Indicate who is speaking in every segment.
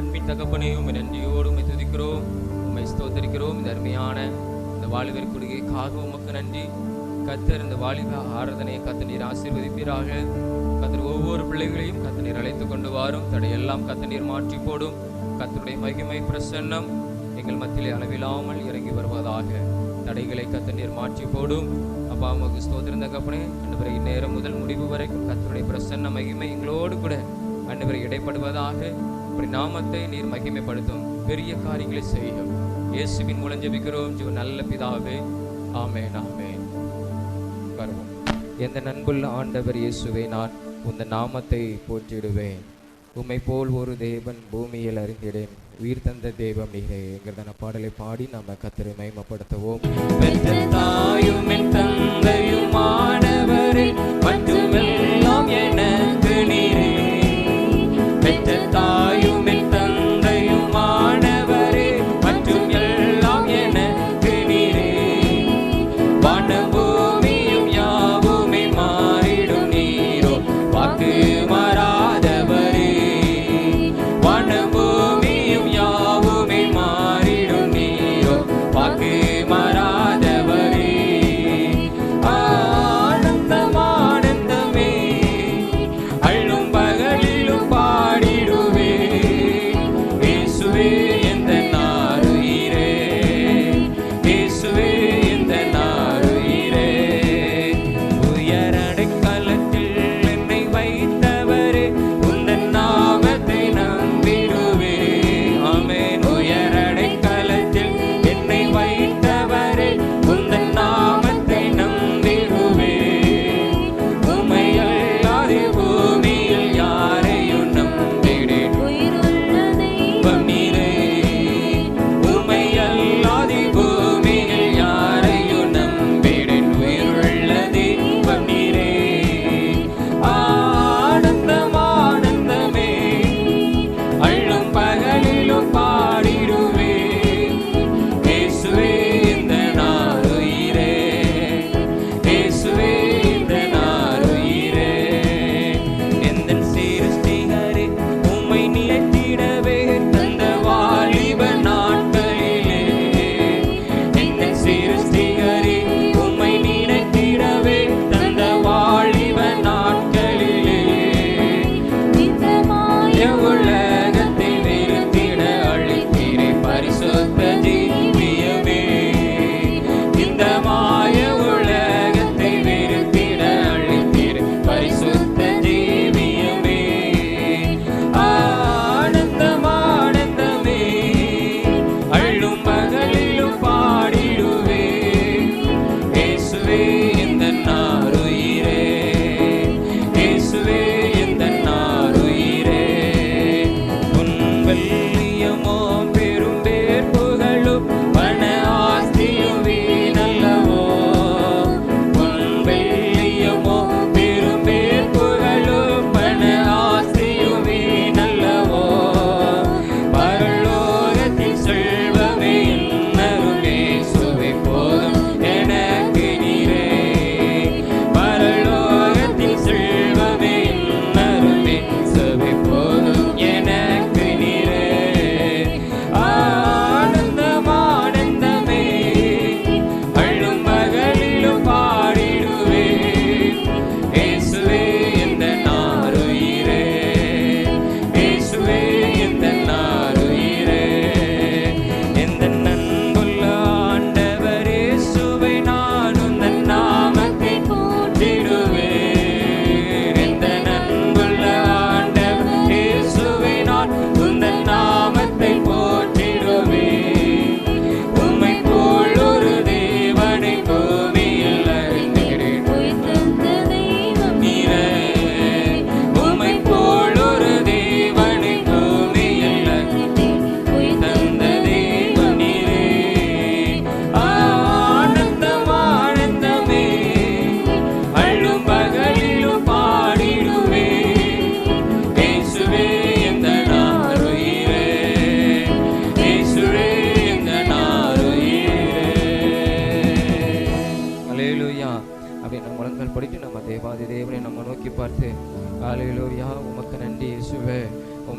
Speaker 1: அன்பின் தகப்பனே, உம்மை நன்றியோடு உம்மை துதிக்கிறோம், உம்மை ஸ்தோத்தரிக்கிறோம். இந்த அருமையான இந்த வாலிபர் குடுகைக்காக உமக்கு நன்றி. கர்த்தர் இந்த வாலிப ஆராதனையை கர்த்தர் ஆசீர்வதிப்பீராக. கர்த்தர் ஒவ்வொரு பிள்ளைகளையும் கர்த்தர் அழைத்துக் கொண்டு வாரும். தடையெல்லாம் கர்த்தர் மாற்றி போடும். கர்த்தருடைய மகிமை பிரசன்னம் எங்கள் மத்தியிலே அளவில்லாமல் இறங்கி வருவதாக. தடைகளை கர்த்தர் மாற்றி போடும். அப்பா உமக்கு ஸ்தோத்திரம் தகப்பனே. ஆண்டவரே, இந்நேரம் முதல் முடிவு வரைக்கும் கர்த்தருடைய பிரசன்ன மகிமை எங்களோடு கூட ஆண்டவரே இடைப்படுவதாக. அப்படி நாமத்தை நீர் மகிமைப்படுத்தும் பெரிய காரியங்களை செய்யும். இயேசுவின் மூலம் ஜெபிக்கிறோம் ஜீவ நல்ல பிதாவே, ஆமென் ஆமென். எந்த நண்புள்ள ஆண்டவர் இயேசுவை, நான் உந்த நாமத்தை போற்றிடுவேன். உம்மை போல் ஒரு தேவன் பூமியில் அறிந்திடேன், உயிர் தந்த தேவம் நீரே என்கிறதான பாடலை பாடி நாம கர்த்தரை மகிமைப்படுத்துவோம். மட்டுமெல்லாம் எனக்கு நீரே, பெற்ற தாயும் என் தந்தையும் மாணவரே, மற்றும் எல்லாம் எனக்கு நீரே. வானபூமியும் யாவுமே மாறிடும் நீரோ, வாக்கு மாறாதவரே. வானபூமியும் யாவுமே மாறிடும் நீரோ, வாக்கு மாறாதவரே. ஆனந்தம் ஆனந்தமே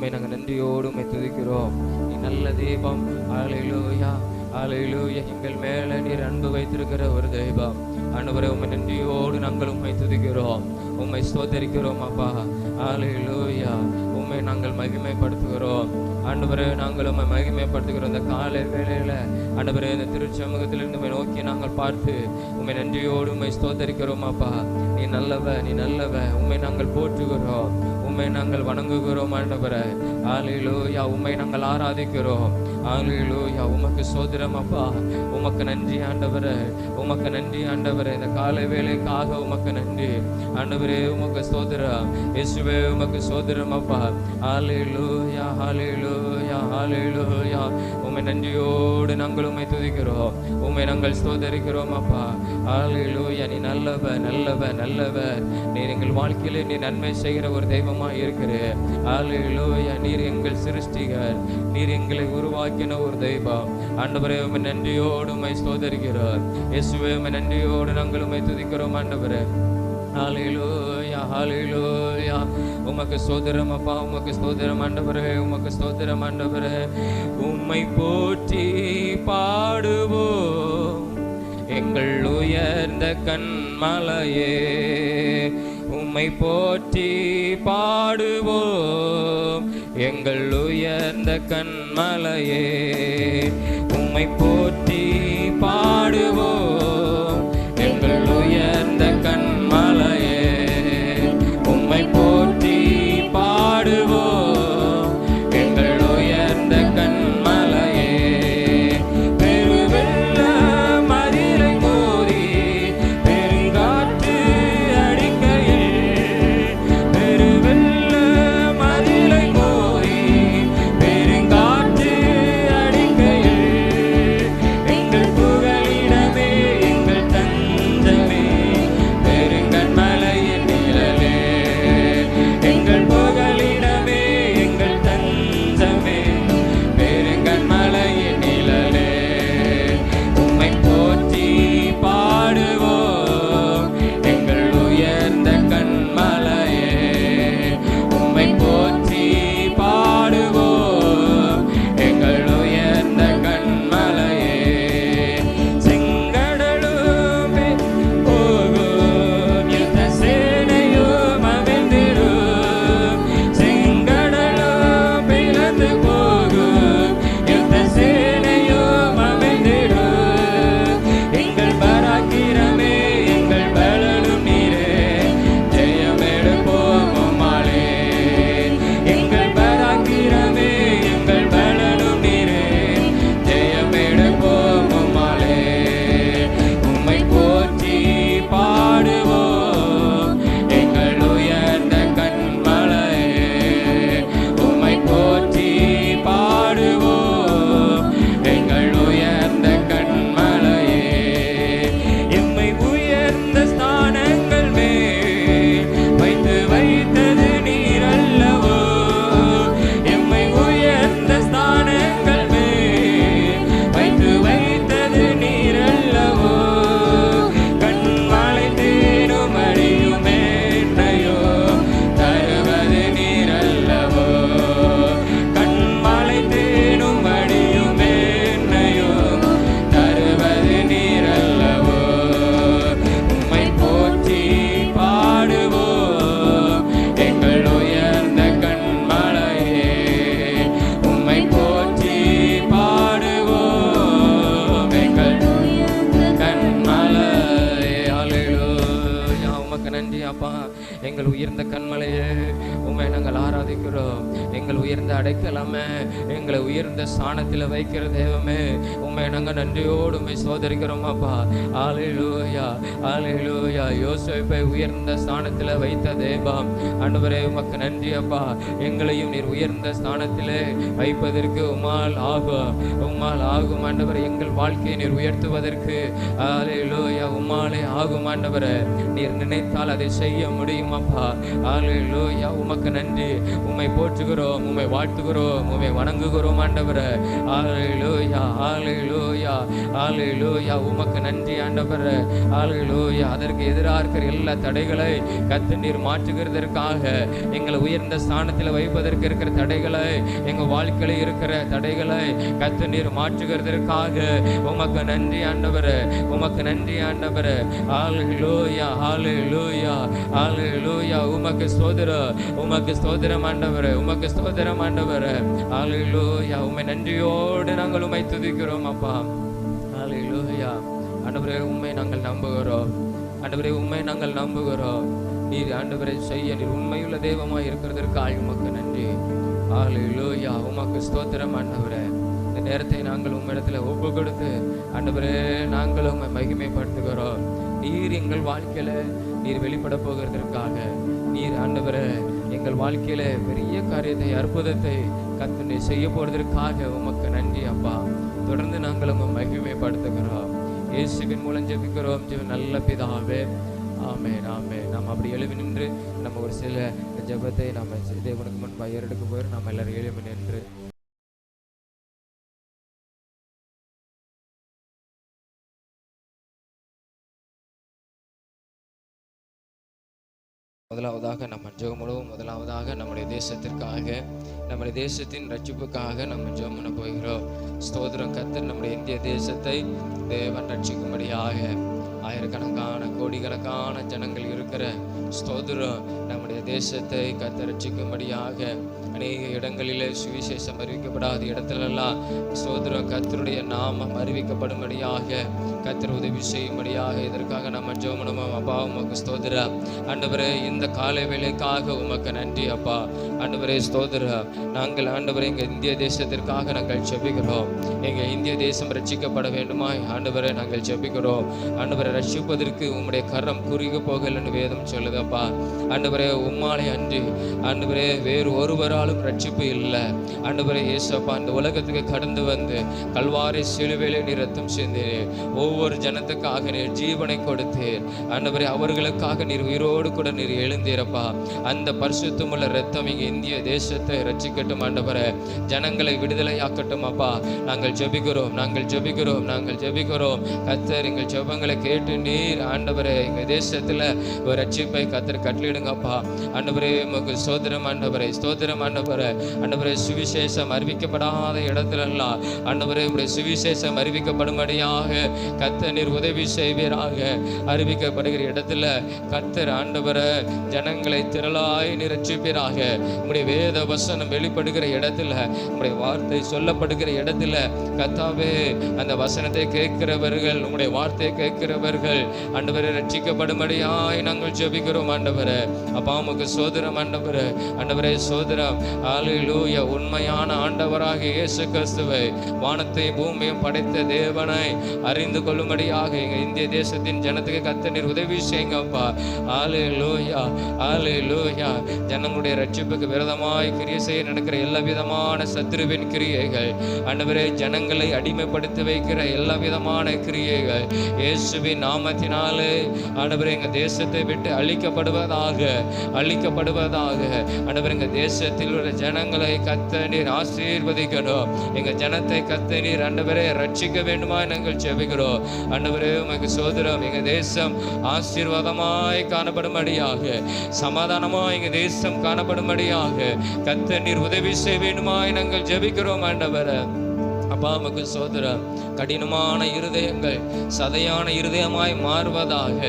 Speaker 1: உம்மை நாங்கள் நன்றியோடு உம்மை துதிக்கிறோம். நீ நல்ல தெய்வம். ஹல்லேலூயா, ஹல்லேலூயா. எங்கள் மேல நீர் அன்பு வைத்திருக்கிற ஒரு தெய்வம். ஆண்டவரே, உம்மை நன்றியோடு நாங்கள் உம்மை துதிக்கிறோம், உம்மை ஸ்தோத்தரிக்கிறோம் அப்பா. ஹல்லேலூயா. உம்மை நாங்கள் மகிமைப்படுத்துகிறோம் ஆண்டவரே. நாங்கள் உம்மை மகிமைப்படுத்துகிறோம். இந்த காலை வேளையில ஆண்டவரே, இந்த திருச்சமூகத்திலிருந்து உம்மை நோக்கி நாங்கள் பார்த்து உம்மை நன்றியோடு உம்மை ஸ்தோத்தரிக்கிறோம் அப்பா. நீ நல்லவ, நீ நல்லவ. உம்மை நாங்கள் போற்றுகிறோம், உம்மை நாங்கள் வணங்குகிறோம் ஆண்டவரே. ஹல்லேலூயா. உம்மை நாங்கள் ஆராதிக்கிறோம். ஹல்லேலூயா. உமக்கு ஸ்தோத்திரம் அப்பா. உமக்கு நன்றி ஆண்டவரே, உமக்கு நன்றி ஆண்டவரே. இந்த காலை வேளைக்காக உமக்கு நன்றி ஆண்டவரே. உமக்கு ஸ்தோத்திரம் இயேசுவே, உமக்கு ஸ்தோத்திரம் அப்பா. ஹல்லேலூயா, ஹல்லேலூயா, ஹல்லேலூயா. உம்மை நன்றியோடு நாங்கள் உம்மை துதிக்கிறோம், உம்மை நாங்கள் ஸ்தோத்தரிக்கிறோம் அப்பா. ஹல்லேலூயா. நீ நல்லவ, நல்லவ, நல்லவ. நீர் எங்கள் வாழ்க்கையிலே நீ நன்மை செய்கிற ஒரு தெய்வமாக இருக்கிறீர். ஹல்லேலூயா. நீர் எங்கள் சிருஷ்டிகர், நீர் எங்களை உருவாக்கின ஒரு தெய்வம் ஆண்டவரே. உம்மை நன்றியோடு உம்மை ஸ்தோத்தரிக்கிறோம் இயேசுவே. உம்மை நன்றியோடு நாங்கள் உம்மை துதிக்கிறோம் ஆண்டவரே. ஹல்லேலூயா, ஹல்லேலூயா. உமக்கு ஸ்தோத்திரம் அப்பா, உமக்கு ஸ்தோத்திரம் ஆண்டவரே, உமக்கு ஸ்தோத்திரம் ஆண்டவரே. உம்மை போற்றி பாடுவோம் எங்கள் உயர்ந்த கன்மலையே. உம்மை போற்றி பாடுவோம் எங்கள் உயர்ந்த கன்மலையே. உம்மை போற்றி பாடுவோம் எங்கள் உயர்ந்த கன்மலையே. உம்மை போற்றி பாடுவோம் எங்கள் உயர்ந்த கன்மலையே. பெருவெள்ள மதிலை மோதி பெருங்காற்று அடிக்கையில், பெருவெள்ள மதிலை மோதி பெருங்காற்று அடிக்கையில், எங்கள் புகலிடமே எங்கள் தஞ்சமே பெருங்கன்மலையின் நிழலே. எங்கள் புகலிடமே எங்கள் தஞ்சமே பெருங்கன்மலையின் நிழலே. உம்மை போற்றி பாடுவோம் எங்கள் உயர்ந்த கன்மலையே. உம்மை போற்றி பாடுவோம் எங்கள் உயர்ந்த கன்மலையே. செங்கடலும் போகும் யுத்த சேனையும் அவிழ்ந்திடும், செங்கடலும் பிளந்து போகும் யுத்த சேனையும் அவிழ்ந்திடும். எங்கள் பராக்கிரமே எங்கள் பலனும் நீரே, ஜெயமெடுப்போம் உம்மாலே. எங்கள் பராக்கிரமே எங்கள் பலனும் நீரே, ஜெயமெடுப்போம் உம்மாலே. உம்மை போற்றி பாடுவோம் எங்கள் உயர்ந்த கன்மலையே. உம்மை போற்றி பாடுவோம் எங்கள் உயர்ந்த கன்மலையே. எம்மை உயர்ந்த ஸ்தானங்கள் மேல் வைத்து வைத்தது நீர் அல்லவோ. எம்மை உயர்ந்த ஸ்தானங்கள் மேல் வைத்து வைத்தது நீர் அல்லவோ. கண்மலை தேனும் அடியும் மேன்மையோ தருவது நீர் அல்லவோ. கண்மலை தேனும் அடியும் மேன்மையோ தருவது நீர் அல்லவோ. உம்மை போற்றி பாடுவோம் எங்கள் உயர்ந்த கன்மலையே. உம்மை போற்றி பாடுவோம் எங்கள் கன்மலையே. ஹல்லேலூயா. உமக்கு நன்றி அப்பா. எங்கள் உயர்ந்த கன்மலையே, உம்மை நாங்கள் ஆராதிக்கிறோம். எங்கள் உயர்ந்த அடைக்கலமே, எங்களை உயர்ந்த ஸ்தானத்தில் வைக்கிற தெய்வமே, உம்மை நாங்கள் நன்றியோடு உம்மை சோதரிக்கிறோம் அப்பா. ஹல்லேலூயா, ஹல்லேலூயா. யோசேப்பை உயர்ந்த ஸ்தானத்தில் வைத்த தெய்வம் ஆண்டவரே, உமக்கு நன்றி அப்பா. எங்களையும் நீர் உயர்ந்த ஸ்தானத்திலே வைப்பதற்கு உம்மால் ஆகும், உம்மால் ஆகும் ஆண்டவரே. எங்கள் வாழ்க்கையை நீர் உயர்த்துவதற்கு ஹல்லேலூயா உம்மாலே ஆகும் ஆண்டவரே. நீர் நினைத்தால் அதை செய்ய முடியும் அப்பா. ஹல்லேலூயா. உமக்கு நன்றி. உம்மை போற்றுகிறோம், உம்மை வாழ்த்துகிறோம், உம்மை வணங்குகிறோம் ஆண்டவரே. ஹல்லேலூயா, ஹல்லேலூயா. ஹalleluya. உமக்கு நன்றி ஆண்டவரே. ஹalleluya. அதற்கு எதிராக இருக்கிற எல்லா தடைகளை கர்த்தர் நீர் மாற்றுகிறதற்காக, எங்களை உயர்ந்த ஸ்தானத்தில் வைப்பதற்கு இருக்கிற தடைகளை, எங்க வாழ்க்கையில இருக்கிற தடைகளை கர்த்தர் நீர் மாற்றுகிறதற்காக உமக்கு நன்றி ஆண்டவரே. உமக்கு நன்றி ஆண்டவரே. ஹalleluya, ஹalleluya, ஹalleluya. உமக்கு ஸ்தோத்திரம், உமக்கு ஸ்தோத்திரம் ஆண்டவரே. உமக்கு ஸ்தோத்திரம் ஆண்டவரே. ஹalleluya. உம்மை நன்றியோடு நாங்கள் உம்மை துதிக்கிறோம் அப்பா. ஹalleluya. ஆண்டவரே உம்மை நாங்கள் நம்புகிறோம். ஆண்டவரே உம்மை நாங்கள் நம்புகிறோம். நீர் ஆண்டவரை செய்ய நீர் உண்மையுள்ள தெய்வமாய் இருக்கிறதற்காக உமக்கு நன்றி. ஹalleluya. உமக்கு ஸ்தோத்திரம் ஆண்டவரே. இந்த நேரத்தை நாங்கள் உம்மிடத்தில் ஒப்பு கொடுத்து ஆண்டவரே நாங்கள் உம்மை மகிமைப்படுத்துகிறோம். நீர் எங்கள் வாழ்க்கையில நீர் வெளிப்பட போகிறதற்காக, நீர் ஆண்டவரே எங்கள் வாழ்க்கையில பெரிய காரியத்தை, அற்புதத்தை கர்த்தர் செய்ய போறதற்காக உமக்கு நன்றி அப்பா. தொடர்ந்து நாங்கள் உம்மை மகிமைப்படுத்துகிறோம். இயேசுவின் மூலம் ஜெபிக்கிறோம் நல்ல பிதாவே. ஆமென், ஆமென். நாம் அப்படி எழுப்பி நின்று நம்ம ஒரு சில ஜெபத்தை நம்ம தேவனுக்கு முன்பாக ஏறெடுக்க போயிடும். நம்ம எல்லாரும் எழுப்பி நின்று முதலாவதாக நம்ம ஜெபமுழுவோம். முதலாவதாக நம்முடைய தேசத்திற்காக, நம்முடைய தேசத்தின் ரட்சிப்புக்காக நம்ம ஜெபம் பண்ண போகிறோம். ஸ்தோத்திரம். கர்த்தர் நம்முடைய இந்திய தேசத்தை தேவன் ரட்சிக்கும்படியாக, ஆயிரக்கணக்கான கோடிக்கணக்கான ஜனங்கள் இருக்கிற ஸ்தோத்திரம் நம்முடைய தேசத்தை கர்த்தர் ரட்சிக்கும்படியாக, அநேக இடங்களிலே சுவிசேஷம் அறிவிக்கப்படாத இடத்திலெல்லாம் ஸ்தோத்திரம் கர்த்தருடைய நாமம் அறிவிக்கப்படும்படியாக கர்த்தர் உதவி செய்யும்படியாக இதற்காக நம்ம ஜெபம் அப்பா. உமக்கு ஸ்தோத்திரம் ஆண்டவரே. இந்த காலை வேளைக்காக உமக்கு நன்றி அப்பா. ஆண்டவரே ஸ்தோத்திரம். நாங்கள் ஆண்டவரே எங்கள் இந்திய தேசத்திற்காக நாங்கள் ஜெபிக்கிறோம். எங்கள் இந்திய தேசம் ரட்சிக்கப்பட வேண்டுமாய் ஆண்டவரே நாங்கள் ஜெபிக்கிறோம். ஆண்டவரை ரட்சிப்பதற்கு உம்முடைய கரம் குறுகி போகலன்னு வேதம் சொல்லுதப்பா. ஆண்டவரே உம்மாலே அன்றி ஆண்டவரே வேறு ஒருவராலும் ரட்சிப்பு இல்லை. ஆண்டவரே இயேசுப்பா இந்த உலகத்துக்கு கடந்து வந்து கல்வாரி சிலுவையிலே நீர் ரத்தம் சிந்தினீர். ஒவ்வொரு ஜனத்துக்காக நீர் ஜீவனை கொடுத்தீர். ஆண்டவரே அவர்களுக்காக நீர் உயிரோடு கூட நீர் எழுந்தீரப்பா. அந்த பரிசுத்தமுள்ள ரத்தம் இங்கே இந்திய தேசத்தை ரட்சிக்கட்டும் ஆண்டவரே. ஜனங்களை விடுதலையாக்கட்டும் அப்பா. நாங்கள் ஜெபிக்கிறோம், நாங்கள் ஜெபிக்கிறோம், நாங்கள் ஜெபிக்கிறோம். கர்த்தர் எங்கள் ஜெபங்களை கேட்டு நீர் ஆண்டவரே எங்கள் தேசத்தில் ஒரு ரட்சிப்பை கர்த்தர் கட்டளிடுங்கப்பா. ஆண்டவரே உமக்கு ஸ்தோத்திரம் ஆண்டவரே. ஸ்தோத்திரம் ஆண்டவரே. ஆண்டவரே சுவிசேஷம் அறிவிக்கப்படாத இடத்துலெல்லாம் ஆண்டவரே உடைய சுவிசேஷம் அறிவிக்கப்படும்படியாக கர்த்தர் நீர் உதவி செய்வீராக. அறிவிக்கப்படுகிற இடத்துல கர்த்தர் ஆண்டவரே ஜனங்களை திரளாய் நீர் ரட்சிப்பீராக. உம்முடைய வேத வசனம் வெளிப்படுகிற இடத்துல, உம்முடைய வார்த்தை சொல்லப்படுகிற இடத்துல கர்த்தாவே அந்த வசனத்தை கேட்கிறவர்கள், உம்முடைய வார்த்தையை கேட்கிறவர்கள் ஆண்டவரே ரட்சிக்கப்படும்படியாய் நாங்கள் ஜெபிக்கிறோம் ஆண்டவரே. அப்பா உமக்கு ஸ்தோத்திரம் ஆண்டவரே. ஆண்டவரே ஸ்தோத்திரம். ஹல்லேலூயா. உண்மையான ஆண்டவராக இயேசு கிறிஸ்துவை, வானத்தை பூமியும் படைத்த தேவனை அறிந்து கொள்ளும்படியாக எங்க இந்திய தேசத்தின் ஜனத்துக்கு கர்த்தர் நீர் உதவி செய்யுங்கப்பா. ஹல்லேலூயா, ஹல்லேலூயா. ஜனங்களுடைய ரட்சிப்புக்கு விரோதமாய் கிரியை செய்ய நடக்கிற எல்லா விதமான சத்துருவின் கிரியைகள், ஆண்டவரே ஜனங்களை அடிமைப்படுத்தி வைக்கிற எல்லா விதமான கிரியைகள் இயேசுவின் நாமத்தினாலே ஆண்டவரே எங்க தேசத்தை விட்டு அழிக்கப்படுவதாக, அழிக்கப்படுவதாக. ஆண்டவரே எங்க தேசத்தில் உள்ள ஜனங்களை கர்த்தர் நீர் ஆசீர்வதிக்கணும். எங்க ஜனத்தை கர்த்தர் நீர் ஆண்டவரே ரட்சிக்க வேண்டுமா நாங்கள் ஜெபிக்கிறோம். ஆண்டவரே உமக்கு ஸ்தோத்திரம். எங்க தேசம் ஆசீர்வாதமாய் காணப்படும்படியாக, சமாதானமாய் எங்க தேசம் காணப்படும்படியாக கர்த்தர் நீர் உதவி செய்ய வேண்டுமாய் நாங்கள் ஜெபிக்கிறோம் ஆண்டவரே. அப்பா உமக்கு ஸ்தோத்திரம். கடினமான இருதயங்கள் சதையான இருதயமாய் மாறுவதாக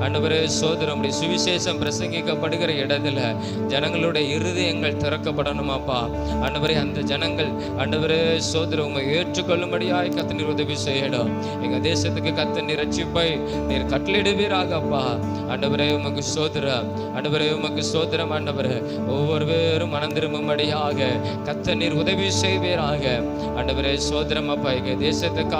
Speaker 1: ஆண்டவரே ஸ்தோத்திரம். சுவிசேஷம் பிரசங்கிக்கப்படுகிற இடத்துல ஜனங்களுடைய இருதயங்கள் திறக்கப்படணும் அப்பா. ஆண்டவரே அந்த ஜனங்கள் ஆண்டவரே ஸ்தோத்திரம் உம்மை ஏற்றுக்கொள்ளும்படியாய் கர்த்தர் நீர் உதவி செய்யணும். எங்க தேசத்துக்கு கர்த்தர் நீர் ரட்சிப்பை நீர் கட்டளையிடுவீராக அப்பா. ஆண்டவரே உமக்கு ஸ்தோத்திரம். ஆண்டவரே உமக்கு ஸ்தோத்திரம் ஆண்டவரே. ஒவ்வொருவரும் மனம் திரும்பும்படியாக கர்த்தர் நீர் உதவி செய்வீராக. ஆண்டவரே ஸ்தோத்திரம் அப்பா. எங்க தேசத்துக்காக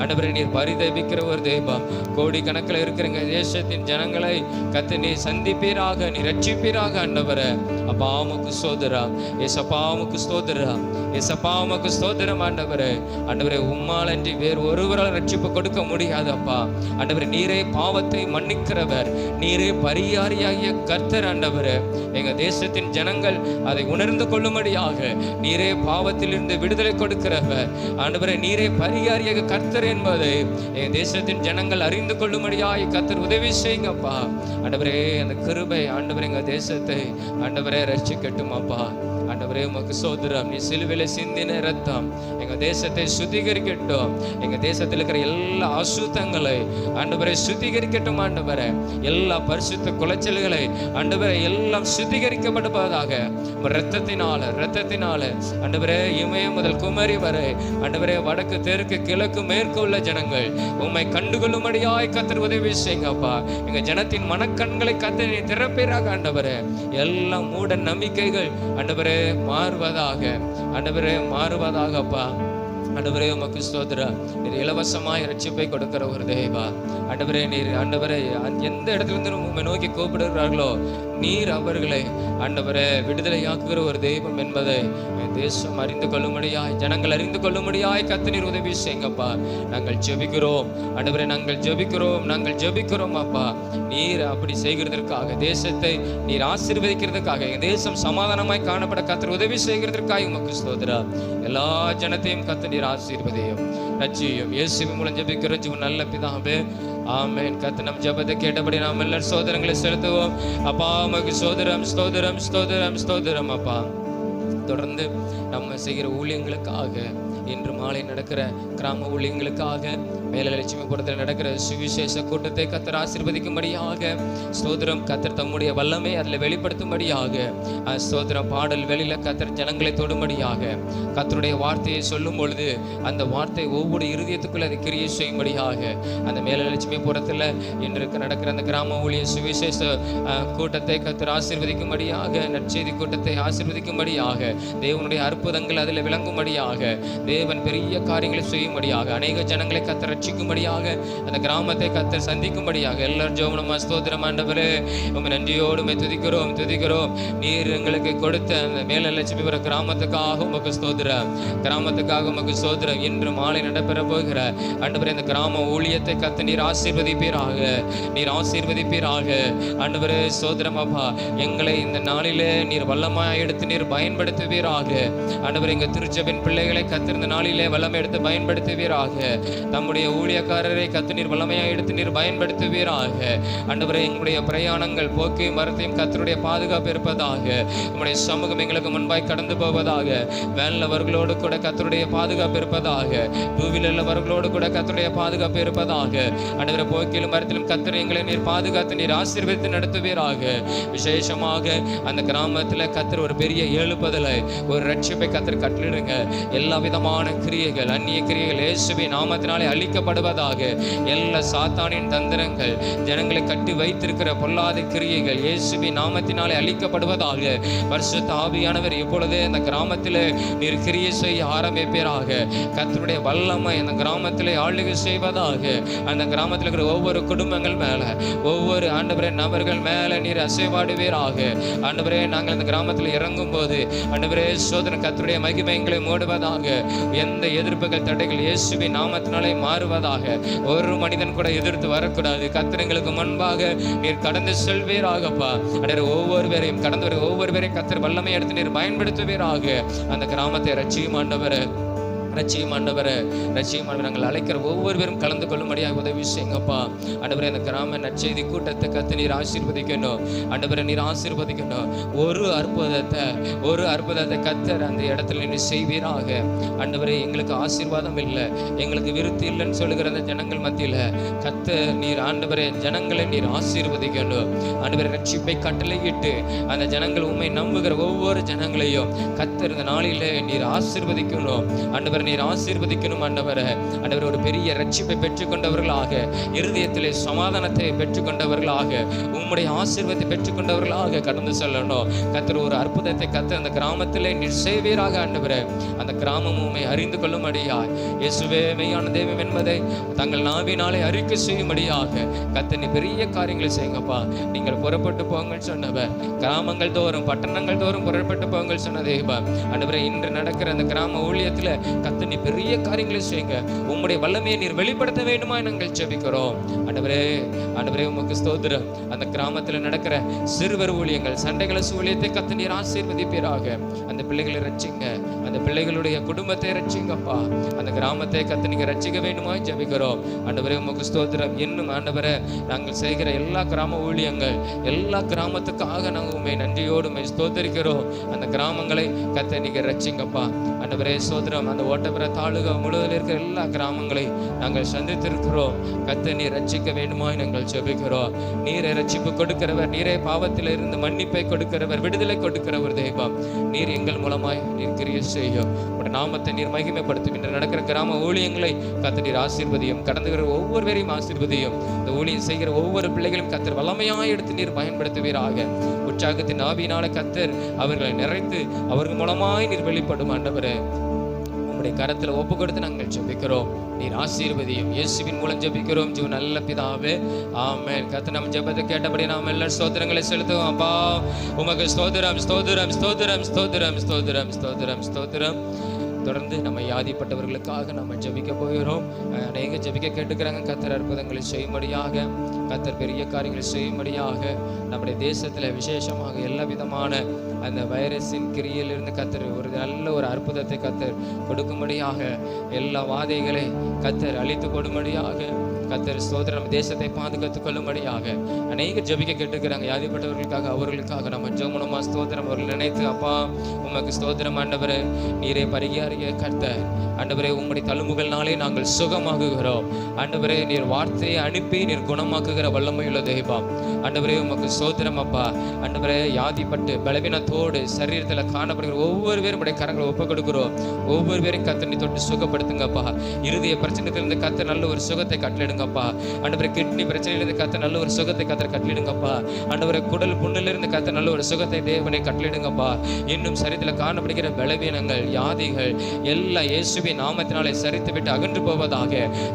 Speaker 1: ஆண்டவரே நீர் பரிதபிக்கிற ஒரு தெய்வம். கோடி கணக்கில் இருக்கிற எங்க தேசத்தின் ஜனங்களை கர்த்தர் நீர் சந்திப்பீராக, நீர் ரட்சிப்பீராக ஆண்டவரே. அப்பா உமக்கு ஸ்தோத்திரம். ஏசப்பா உமக்கு ஸ்தோத்திரம். ஏசப்பா உமக்கு ஸ்தோத்திரம் ஆண்டவரே. ஆண்டவரே உம்மாலன்றி வேறு ஒருவரால் ரட்சிப்பு கொடுக்க முடியாது அப்பா. ஆண்டவரே நீரே பாவத்தை மன்னிக்கிறவர், நீரே பரிகாரியாகிய கர்த்தர் ஆண்டவரே. எங்க தேசத்தின் ஜனங்கள் அதை உணர்ந்து கொள்ளும்படியாக நீரே பாவத்திலிருந்து விடுதலை கொடுக்கிறவர் ஆண்டவரே. நீரே பரிகாரியாக கர்த்தர் என்பதை எங்க தேசத்தின் ஜனங்கள் அறிந்து கொள்ளும்படியாக கர்த்தர் உதவி செய்யுங்கப்பா ஆண்டவரே. அந்த கிருபை ஆண்டவரே எங்க தேசத்தை ஆண்டவரே ரட்சிக்கட்டும் அப்பா. ஆண்டவரே உமக்கு ஸ்தோத்திரம். நீ சிலுவையில சிந்தின இரத்தம் எங்க தேசத்தை சுத்திகரிக்கட்டும். எங்க தேசத்தில் இருக்கிற எல்லா அசுத்தங்களை ஆண்டவரை சுத்திகரிக்கட்டும் ஆண்டவரே. எல்லா பரிசுத்த குலைச்சல்களை ஆண்டவரை எல்லாம் சுத்திகரிக்கப்படுவதாக இரத்தத்தினால ஆண்டவரே. இமயம் முதல் குமரி வரை ஆண்டவரே, வடக்கு தெற்கு கிழக்கு மேற்கு உள்ள ஜனங்கள் உம்மை கண்டுகொள்ளும்படியாய் கர்த்தர் உதவி செய்யுங்கப்பா. எங்க ஜனத்தின் மனக்கண்களை கர்த்தர் நீ திறப்பீராக ஆண்டவரே. எல்லாம் மூட நம்பிக்கைகள் ஆண்டவரே மாறுவதாக ஆண்டவரே, மாறுவதாகப்பா ஆண்டவரே. உமக்கு ஸ்தோத்திரம். நீர் இலவசமாய் ரட்சிப்பை கொடுக்கிற ஒரு தேவா ஆண்டவரே. நீர் ஆண்டவரே எந்த இடத்துல இருந்து உண்மை நோக்கி கூப்பிடுகிறார்களோ நீர் அவர்களை ஆண்டவரே விடுதலையாக்குகிற ஒரு தெய்வம் என்பதை தேசம் அறிந்து கொள்ளும்படியாய், ஜனங்கள் அறிந்து கொள்ளும்படியாய் கர்த்தர் நீர் உதவி செய்யுங்கப்பா. நாங்கள் ஜெபிக்கிறோம் ஆண்டவரே, நாங்கள் ஜெபிக்கிறோம் அப்பா. நீர் அப்படி செய்கிறதற்காக, தேசத்தை நீர் ஆசீர்வதிக்கிறதுக்காக, எங்கள் தேசம் சமாதானமாய் காணப்பட கர்த்தர் உதவி செய்கிறதற்காக உமக்கு ஸ்தோத்திரம். எல்லா ஜனத்தையும் கர்த்தர் நீர் ஆசீர்வதியும் ரட்சியும். இயேசுவின் மூலம் ஜெபிக்கிற ஜீவன் நல்ல பிதாவே, ஆமென். கர்த்தர் நம் ஜெபத்தை கேட்டபடி நாம் எல்லாரும் சோதரங்களை செலுத்துவோம் அப்பா. உமக்கு ஸ்தோத்திரம் அப்பா. தொடர்ந்து நம்ம செய்கிற ஊழியங்களுக்காக, இன்று மாலை நடக்கிற கிராம ஊழியங்களுக்காக, மேலலட்சுமிபுரத்தில் நடக்கிற சுவிசேஷ கூட்டத்தை கர்த்தர் ஆசீர்வதிக்கும்படியாக ஸ்தோத்திரம். கர்த்தர் தம்முடைய வல்லமை அதில் வெளிப்படுத்தும்படியாக ஸ்தோத்திரம். பாடல் வெளியில கர்த்தர் ஜனங்களை தொடும்படியாக, கர்த்தருடைய வார்த்தையை சொல்லும் பொழுது அந்த வார்த்தை ஒவ்வொரு இருதயத்துக்குள்ள அதை கிரியை செய்யும்படியாக, அந்த மேலலட்சுமிபுரத்தில் இன்று நடக்கிற அந்த கிராம ஊழிய சுவிசேஷ கூட்டத்தை கர்த்தர் ஆசீர்வதிக்கும்படியாக, நற்செய்தி கூட்டத்தை ஆசீர்வதிக்கும்படியாக, தேவனுடைய அற்புதங்கள் அதில் விளங்கும்படியாக, தேவன் பெரிய காரியங்களை செய்யும்படியாக, அநேக ஜனங்களை கர்த்தர் ரட்சிக்கும்படியாக, அந்த கிராமத்தை கர்த்தர் சந்திக்கும்படியாக எல்லாரும் ஜெபமா. ஸ்தோத்திரம் ஆண்டவரே, உம்மை நன்றியோடு துதிக்கிறோம். நீர் எங்களுக்கு கொடுத்த அந்த மேலலட்சுமிபுர கிராமத்துக்காக உமக்கு ஸ்தோத்திரம். இன்று மாலை நடைபெற போகிற ஆண்டவரே இந்த கிராம ஊழியத்தை கர்த்தர் நீர் ஆசீர்வதிப்பீராக ஆண்டவரே. ஸ்தோத்திரம் அப்பா. எங்களை இந்த நாளிலே நீர் வல்லமாய் எடுத்து நீர் பயன்படுத்துவீராக ஆண்டவரே. எங்க திருச்சபையின் பிள்ளைகளை கர்த்தர் இந்த நாளிலே வல்லமை எடுத்து பயன்படுத்துவீராக. நம்முடைய ஊழியக்காரரை கர்த்தர் நீர் வல்லமையாக எடுத்து நீர் பயன்படுத்துவீராக ஆண்டவரே. எங்களுடைய பிரயாணங்கள் போக்கையும் மரத்தையும் கர்த்தருடைய பாதுகாப்பு இருப்பதாக. நம்முடைய சமூகம் எங்களுக்கு முன்பாய் கடந்து போவதாக. வேன்லவர்களோடு கூட கர்த்தருடைய பாதுகாப்பு இருப்பதாக. டூவீலர்லவர்களோடு கூட கர்த்தருடைய பாதுகாப்பு இருப்பதாக ஆண்டவரே. போக்கிலும் மரத்திலும் கர்த்தர் எங்களை நீர் பாதுகாத்து நீர் ஆசீர்வதித்து நடத்துவீராக. விசேஷமாக அந்த கிராமத்தில் கர்த்தர் ஒரு பெரிய எழுப்புதலை, ஒரு ரட்சிப்பை கர்த்தர் கட்டளிடுங்க. எல்லா விதமான கிரியைகள், அந்நிய கிரியைகள் இயேசுவின் நாமத்தினாலே அழிக்கப்படுவதாக. எல்லா சாத்தானின் தந்திரங்கள், ஜனங்களை கட்டி வைத்திருக்கிற பொல்லாத கிரியைகள் இயேசுவின் நாமத்தினாலே அழிக்கப்படுவதாக. பரிசுத்த ஆவியானவர் இப்பொழுதே அந்த கிராமத்திலே நீர் கிரியை செய்ய ஆரம்பிப்பீராக. கர்த்தருடைய வல்லமை அந்த கிராமத்திலே ஆளுகை செய்வதாக. அந்த கிராமத்தில் இருக்கிற ஒவ்வொரு குடும்பங்கள் மேல, ஒவ்வொரு ஆண்டவரே நபர்கள் மேல நீர் அசைவாடுவீராக ஆண்டவரே. நாங்கள் அந்த கிராமத்தில் இறங்கும் போது ஆண்டவரே சோதனை கர்த்தருடைய மகிமை எங்களை மூடுவதாக. எந்த எதிர்ப்புகள், தடைகள் இயேசுவின் நாமத்தினாலே மாறுவதாக. ஒரு மனிதன் கூட எதிர்த்து வரக்கூடாது. கர்த்தர் எங்களுக்கு முன்பாக நீர் கடந்து செல்வீராகப்பா. ஒவ்வொருவரையும் கடந்து வர ஒவ்வொருவரையும் கர்த்தர் வல்லமை எடுத்து நீர் பயன்படுத்துவீராக. அந்த கிராமத்தை ரட்சியும் ஆண்டவரே. நாங்கள் அழைக்கிற ஒவ்வொருவரும் கலந்து கொள்ளும்படியாக உதவி செய்யுங்கப்பா ஆண்டவரே. அந்த கிராம நற்செய்தி கூட்டத்தை கர்த்தர் நீர் ஆசீர்வதிக்கணும் ஆண்டவரே. நீர் ஆசீர்வதிக்கணும். ஒரு அற்புதத்தை கர்த்தர் அந்த இடத்துல நீர் செய்வீராக ஆண்டவரே. எங்களுக்கு ஆசீர்வாதம் இல்லை, எங்களுக்கு விருத்தி இல்லைன்னு சொல்லுகிற அந்த ஜனங்கள் மத்தியில் கர்த்தர் நீர் ஆண்டவரே ஜனங்களை நீர் ஆசீர்வதிக்கணும் ஆண்டவரே. ரட்சிப்பை கட்டளையிட்டு அந்த ஜனங்கள் உம்மை நம்புகிற ஒவ்வொரு ஜனங்களையும் கர்த்தர் இந்த நாளிலே நீர் ஆசீர்வதிக்கணும் ஆண்டவரே. நீர் ஆசீர்வதிக்கணும் ஆண்டவரே. ஆண்டவரே, ஒரு பெரிய ரட்சிப்பை பெற்றுக்கொண்டவர்களாக, இருதயத்திலே சமாதானத்தை பெற்றுக்கொண்டவர்களாக, உம்முடைய ஆசீர்வாதத்தை பெற்றுக்கொண்டவர்களாக கடந்து செல்லணும். கர்த்தர் ஒரு அற்புதத்தை கர்த்தர் அந்த கிராமத்திலே நீர் செய்வீராக ஆண்டவரே. அந்த கிராமம் உம்மை அறிந்து கொள்ளும்படியாய், இயேசுவே மெய்யான தெய்வம் என்பதை தங்கள் நாவினாலே அறிக்கை செய்யும்படியாக கர்த்தர் நீ பெரிய காரியங்களை செய்யுங்கப்பா. நீங்கள் புறப்பட்டு போங்கள் சொன்னவர், கிராமங்கள் தோறும் பட்டணங்கள் தோறும் புறப்பட்டு போங்கள் சொன்ன தெய்வம் ஆண்டவரே, இன்று நடக்கிற அந்த கிராம ஊழியத்தில் கர்த்தர் நீ பெரிய காரியங்களை செய்யுங்க. உம்முடைய வல்லமையை நீர் வெளிப்படுத்த வேண்டுமா நாங்கள் ஜெபிக்கிறோம் ஆண்டவரே. ஆண்டவரே, உமக்கு ஸ்தோத்திரம். அந்த கிராமத்தில் நடக்கிற சிறுவர் ஊழியங்கள், சண்டைகள ஊழியத்தை கர்த்தர் நீர் ஆசீர்வதிப்பீராக. அந்த பிள்ளைகளை ரட்சிங்க, அந்த பிள்ளைகளுடைய குடும்பத்தை ரட்சிங்கப்பா. அந்த கிராமத்தை கர்த்தர் நீங்க ரட்சிக்க வேண்டுமா ஜெபிக்கிறோம் ஆண்டவரே. உமக்கு ஸ்தோத்திரம். இன்னும் ஆண்டவரே, நாங்கள் செய்கிற எல்லா கிராம ஊழியங்கள், எல்லா கிராமத்துக்காக நாங்கள் உண்மை நன்றியோடு உண்மை ஸ்தோத்தரிக்கிறோம். அந்த கிராமங்களை கர்த்தர் நீங்க ரட்சிங்கப்பா ஆண்டவரே. ஸ்தோத்திரம். அந்த ஓட்டப்புற தாலுகா முழுவதில் இருக்கிற எல்லா கிராமங்களை நாங்கள் சந்தித்திருக்கிறோம். கர்த்தர் நீர் ரட்சிக்க வேண்டுமாய் நாங்கள் ஜெபிக்கிறோம். நீரை ரட்சிப்பு கொடுக்கிறவர், நீரே பாவத்தில் இருந்து மன்னிப்பை கொடுக்கிறவர், விடுதலை கொடுக்கிறவர் தெய்வம். நீர் எங்கள் மூலமாய் நீர் கிரியை செய்யும். உடைய நாமத்தை நீர் மகிமைப்படுத்தும். இன்று நடக்கிற கிராம ஊழியங்களை கர்த்தர் நீர் ஆசீர்வதியும். கடந்துகிற ஒவ்வொருவரையும் ஆசீர்வதியும். இந்த ஊழியம் செய்கிற ஒவ்வொரு பிள்ளைகளும் கர்த்தர் வல்லமையாய் எடுத்து நீர் பயன்படுத்துவீராக. உற்சாகத்தின் ஆவியினால கர்த்தர் அவர்களை நிறைத்து அவர்கள் மூலமாய் நீர் வெளிப்படும் ஆண்டவரே. உம்முடைய கரத்தில் ஒப்பு கொடுத்து நாங்கள் ஜெபிக்கிறோம். நீர் ஆசீர்வதியும். இயேசுவின் மூலம் ஜெபிக்கிறோம் ஜீவ நல்ல பிதாவே, ஆமென். கர்த்தர் நம்ம ஜெபத்தை கேட்டபடி நாம் எல்லா ஸ்தோத்திரங்களை செலுத்துவோம். அப்பா உமக்கு ஸ்தோத்திரம், ஸ்தோத்திரம், ஸ்தோத்திரம், ஸ்தோத்திரம், ஸ்தோத்திரம், ஸ்தோத்திரம், ஸ்தோத்திரம். தொடர்ந்து நம்ம யாதிப்பட்டவர்களுக்காக நம்ம ஜெபிக்க போகிறோம். அநேக ஜெபிக்க கேட்டுக்கிறாங்க. கர்த்தர் அற்புதங்களை செய்யும்படியாக, கர்த்தர் பெரிய காரியங்களை செய்யும்படியாக, நம்முடைய தேசத்தில் விசேஷமாக எல்லா விதமான அந்த வைரஸின் கிரியிலிருந்து கர்த்தர் ஒரு நல்ல ஒரு அற்புதத்தை கர்த்தர் கொடுக்கும்படியாக, எல்லா வாதைகளை கர்த்தர் அழித்து கொடும்படியாக, கர்த்தர் ஸ்தோத்திரம் நம்ம தேசத்தை பாதுகாத்துக் கொள்ளும்படியாக அநேக ஜெபிக்க கேட்டுக்கிறாங்க. யாதிப்பட்டவர்களுக்காக, அவர்களுக்காக நம்ம ஜெபமா ஸ்தோத்திரம் அவர்கள் நினைத்து, அப்பா உமக்கு ஸ்தோத்திரம் ஆண்டவரே. நீரே பரிகாரிய கர்த்தர் ஆண்டவரே. உம்முடைய தழும்புகள்னாலே நாங்கள் சுகமாகுகிறோம் ஆண்டவரே. நீர் வார்த்தையை அனுப்பி நீர் குணமாக்குகிற வல்லமையுள்ள தெய்வம் ஆண்டவரே. உமக்கு ஸ்தோத்திரம் அப்பா ஆண்டவரே. யாதிப்பட்டு பலவீனத்தோடு சரீரத்தில் காணப்படுகிற ஒவ்வொரு பேரும் உடைய கரங்களை ஒப்பு கொடுக்கிறோம். ஒவ்வொரு பேரும் கர்த்தர் நீ தொட்டு சுகப்படுத்துங்கப்பா. இருதய பிரச்சனையிலிருந்து கர்த்தர் நல்ல ஒரு சுகத்தை கட்டளிடுங்கப்பா ஆண்டவரே. கிட்னி பிரச்சனையிலிருந்து கர்த்தர் நல்ல ஒரு சுகத்தை கர்த்தர் கட்டளிடுங்கப்பா ஆண்டவரே. குடல் புண்ணிலிருந்து கர்த்தர் நல்ல ஒரு சுகத்தை தேவனை கட்டளிடுங்கப்பா. இன்னும் சரீரத்தில் காணப்படுகிற பலவீனங்கள், வியாதிகள் எல்லாம் இயேசுவின் நாமத்தினாலே சரித்து விட்டு அகன்று போவதாக.